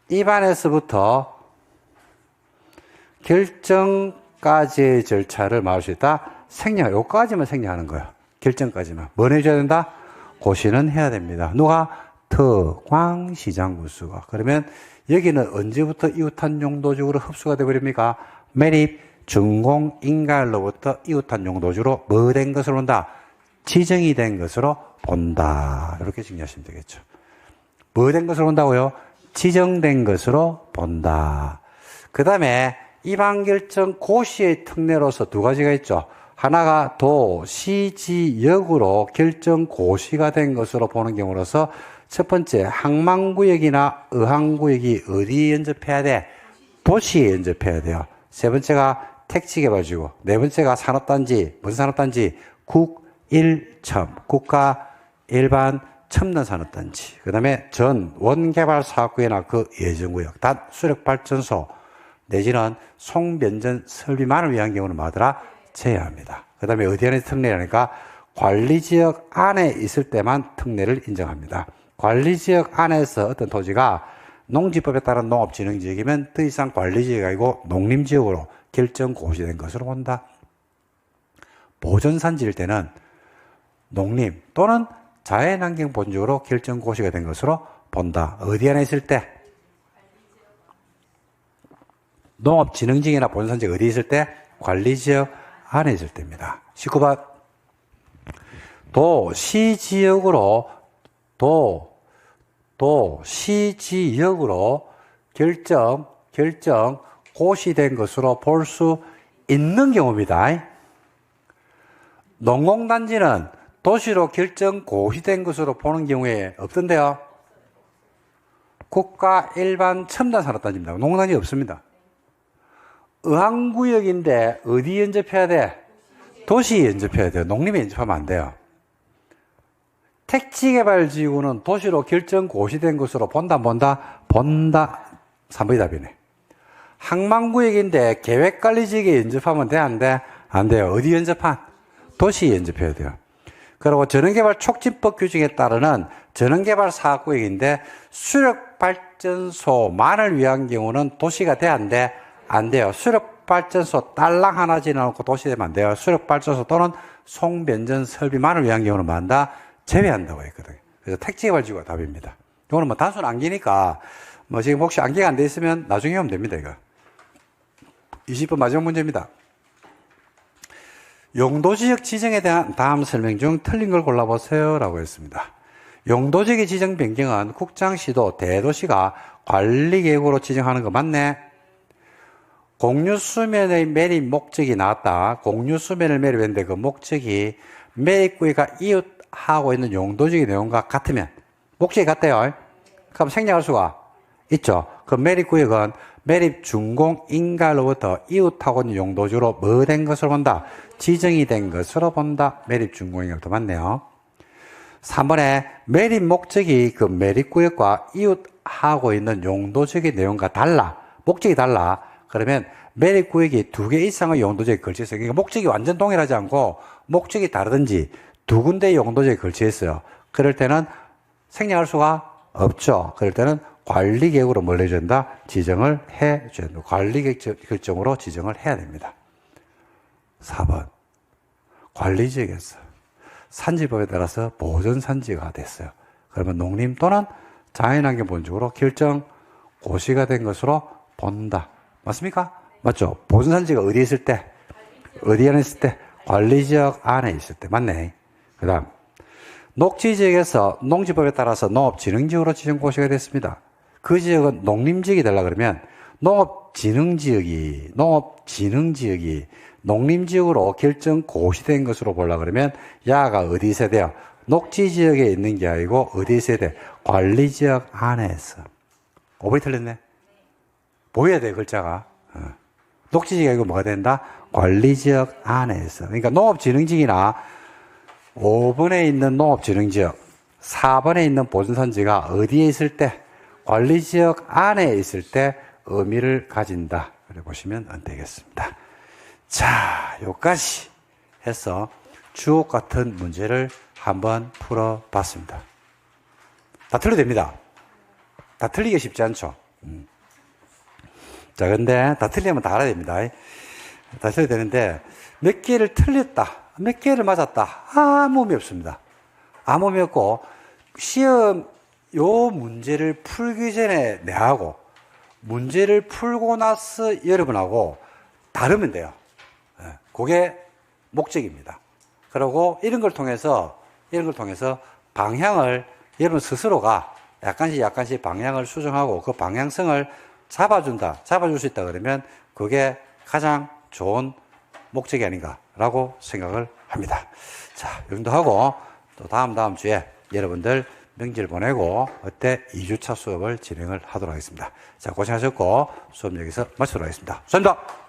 입안에서부터 결정까지의 절차를 말할 수 있다. 생략, 요까지만 생략하는 거예요. 결정까지만. 뭘 해줘야 된다? 고시는 해야 됩니다. 누가? 특광시장구수가. 그러면 여기는 언제부터 이웃한 용도적으로 흡수가 되어버립니까? 매립, 준공, 인가일로부터 이웃한 용도주로 뭐 된 것으로 본다? 지정이 된 것으로 본다. 이렇게 정리하시면 되겠죠. 뭐 된 것으로 본다고요? 지정된 것으로 본다. 그 다음에 입안결정 고시의 특례로서 두 가지가 있죠. 하나가 도, 시, 지, 역으로 결정 고시가 된 것으로 보는 경우로서 첫 번째 항만구역이나 의항구역이 어디 연접해야 돼? 도시에 연접해야 돼요. 세 번째가 택지개발지구, 네 번째가 산업단지, 무슨 산업단지? 국일첨, 국가 일반 첨단산업단지, 그 다음에 전 원개발사업구역이나 그 예정구역, 단 수력발전소 내지는 송변전 설비만을 위한 경우는 뭐하더라? 제외합니다. 그 다음에 어디 안에서 특례라니까 관리지역 안에 있을 때만 특례를 인정합니다. 관리지역 안에서 어떤 토지가 농지법에 따른 농업진흥지역이면 더 이상 관리지역이 아니고 농림지역으로 결정 고시된 것으로 본다. 보전산지일 때는 농림 또는 자연환경 본적으로 결정 고시가 된 것으로 본다. 어디 안에 있을 때? 농업진흥지역이나 보전산지가 어디 있을 때? 관리지역 안에 있을 때입니다. 19번. 도시지역으로 결정 고시된 것으로 볼 수 있는 경우입니다. 농공단지는 도시로 결정 고시된 것으로 보는 경우에 없던데요. 국가 일반 첨단산업단지입니다. 농공단지 없습니다. 의항구역인데 어디 연접해야 돼? 도시에 연접해야 돼요. 농림에 연접하면 안 돼요. 택지개발지구는 도시로 결정 고시된 것으로 본다, 본다. 3번이 답이네. 항만구역인데 계획관리지역에 연접하면 돼, 안 돼? 안 돼요. 어디 연접한? 도시에 연접해야 돼요. 그리고 전원개발 촉진법 규정에 따르는 전원개발 사업구역인데 수력발전소만을 위한 경우는 도시가 돼, 안 돼? 안 돼요. 수력발전소 딸랑 하나 지나놓고 도시 되면 안 돼요. 수력발전소 또는 송변전 설비만을 위한 경우는 뭐 한다? 제외한다고 했거든요. 그래서 택지개발지구가 답입니다. 이거는 뭐 단순 암기니까 뭐 지금 혹시 암기가 안 돼 있으면 나중에 하면 됩니다, 이거. 20번 마지막 문제입니다. 용도지역 지정에 대한 다음 설명 중 틀린 걸 골라보세요 라고 했습니다. 용도지역의 지정 변경은 국장시도 대도시가 관리계획으로 지정하는 거 맞네? 공유수면의 매립 목적이 나왔다. 공유수면을 매립했는데 그 목적이 매립구역과 이웃하고 있는 용도지역의 내용과 같으면 목적이 같대요. 그럼 생략할 수가 있죠. 그 매립구역은 매립 준공 인가로부터 이웃하고 있는 용도지로 뭐 된 것으로 본다? 지정이 된 것으로 본다. 매립 준공 인가부터 맞네요. 3번에 매립 목적이 그 매립구역과 이웃하고 있는 용도지역의 내용과 달라. 목적이 달라. 그러면 매립구역이 2개 이상의 용도지역에 걸쳐있어요. 그러니까 목적이 완전 동일하지 않고 목적이 다르든지 2군데의 용도지역에 걸쳐있어요. 그럴 때는 생략할 수가 없죠. 그럴 때는 관리계획으로 뭘 해줘야 된다? 지정을 해줘야 된다. 관리계획 결정으로 지정을 해야 됩니다. 4번. 관리지역에서 산지법에 따라서 보전산지가 됐어요. 그러면 농림 또는 자연환경 본적으로 결정 고시가 된 것으로 본다. 맞습니까? 맞죠? 보전산지가 어디에 있을 때? 어디 안에 있을 때? 관리지역 안에 있을 때. 맞네. 그 다음. 녹지지역에서 농지법에 따라서 농업진흥지역으로 지정고시가 됐습니다. 그 지역은 농림지역이 되려고 그러면 농업진흥지역이 농림지역으로 결정 고시된 것으로 보려고 그러면 야가 어디 있어야 돼요? 녹지지역에 있는 게 아니고 어디 있어야 돼? 관리지역 안에서. 오버이 틀렸네? 보여야 돼, 글자가. 녹지지역이 아니고 뭐가 된다? 관리지역 안에서. 그러니까 농업진흥지역이나 5번에 있는 농업진흥지역, 4번에 있는 보전산지가 어디에 있을 때? 관리지역 안에 있을 때 의미를 가진다. 그래 보시면 되겠습니다. 자, 여기까지 해서 주옥 같은 문제를 한번 풀어봤습니다. 다 틀려도 됩니다. 다 틀리기 쉽지 않죠. 자, 근데 다 틀리면 다 알아야 됩니다. 다 틀려야 되는데 몇 개를 틀렸다, 몇 개를 맞았다, 아무 의미 없습니다. 아무 의미 없고 시험 요 문제를 풀기 전에 내하고 문제를 풀고 나서 여러분하고 다르면 돼요. 그게 목적입니다. 그리고 이런 걸 통해서 방향을 여러분 스스로가 약간씩 방향을 수정하고 그 방향성을 잡아줄 수 있다 그러면 그게 가장 좋은 목적이 아닌가라고 생각을 합니다. 자, 이 정도 하고 또 다음 주에 여러분들 명절 보내고 어때 2주차 수업을 진행을 하도록 하겠습니다. 자, 고생하셨고 수업 여기서 마치도록 하겠습니다. 수고하셨습니다.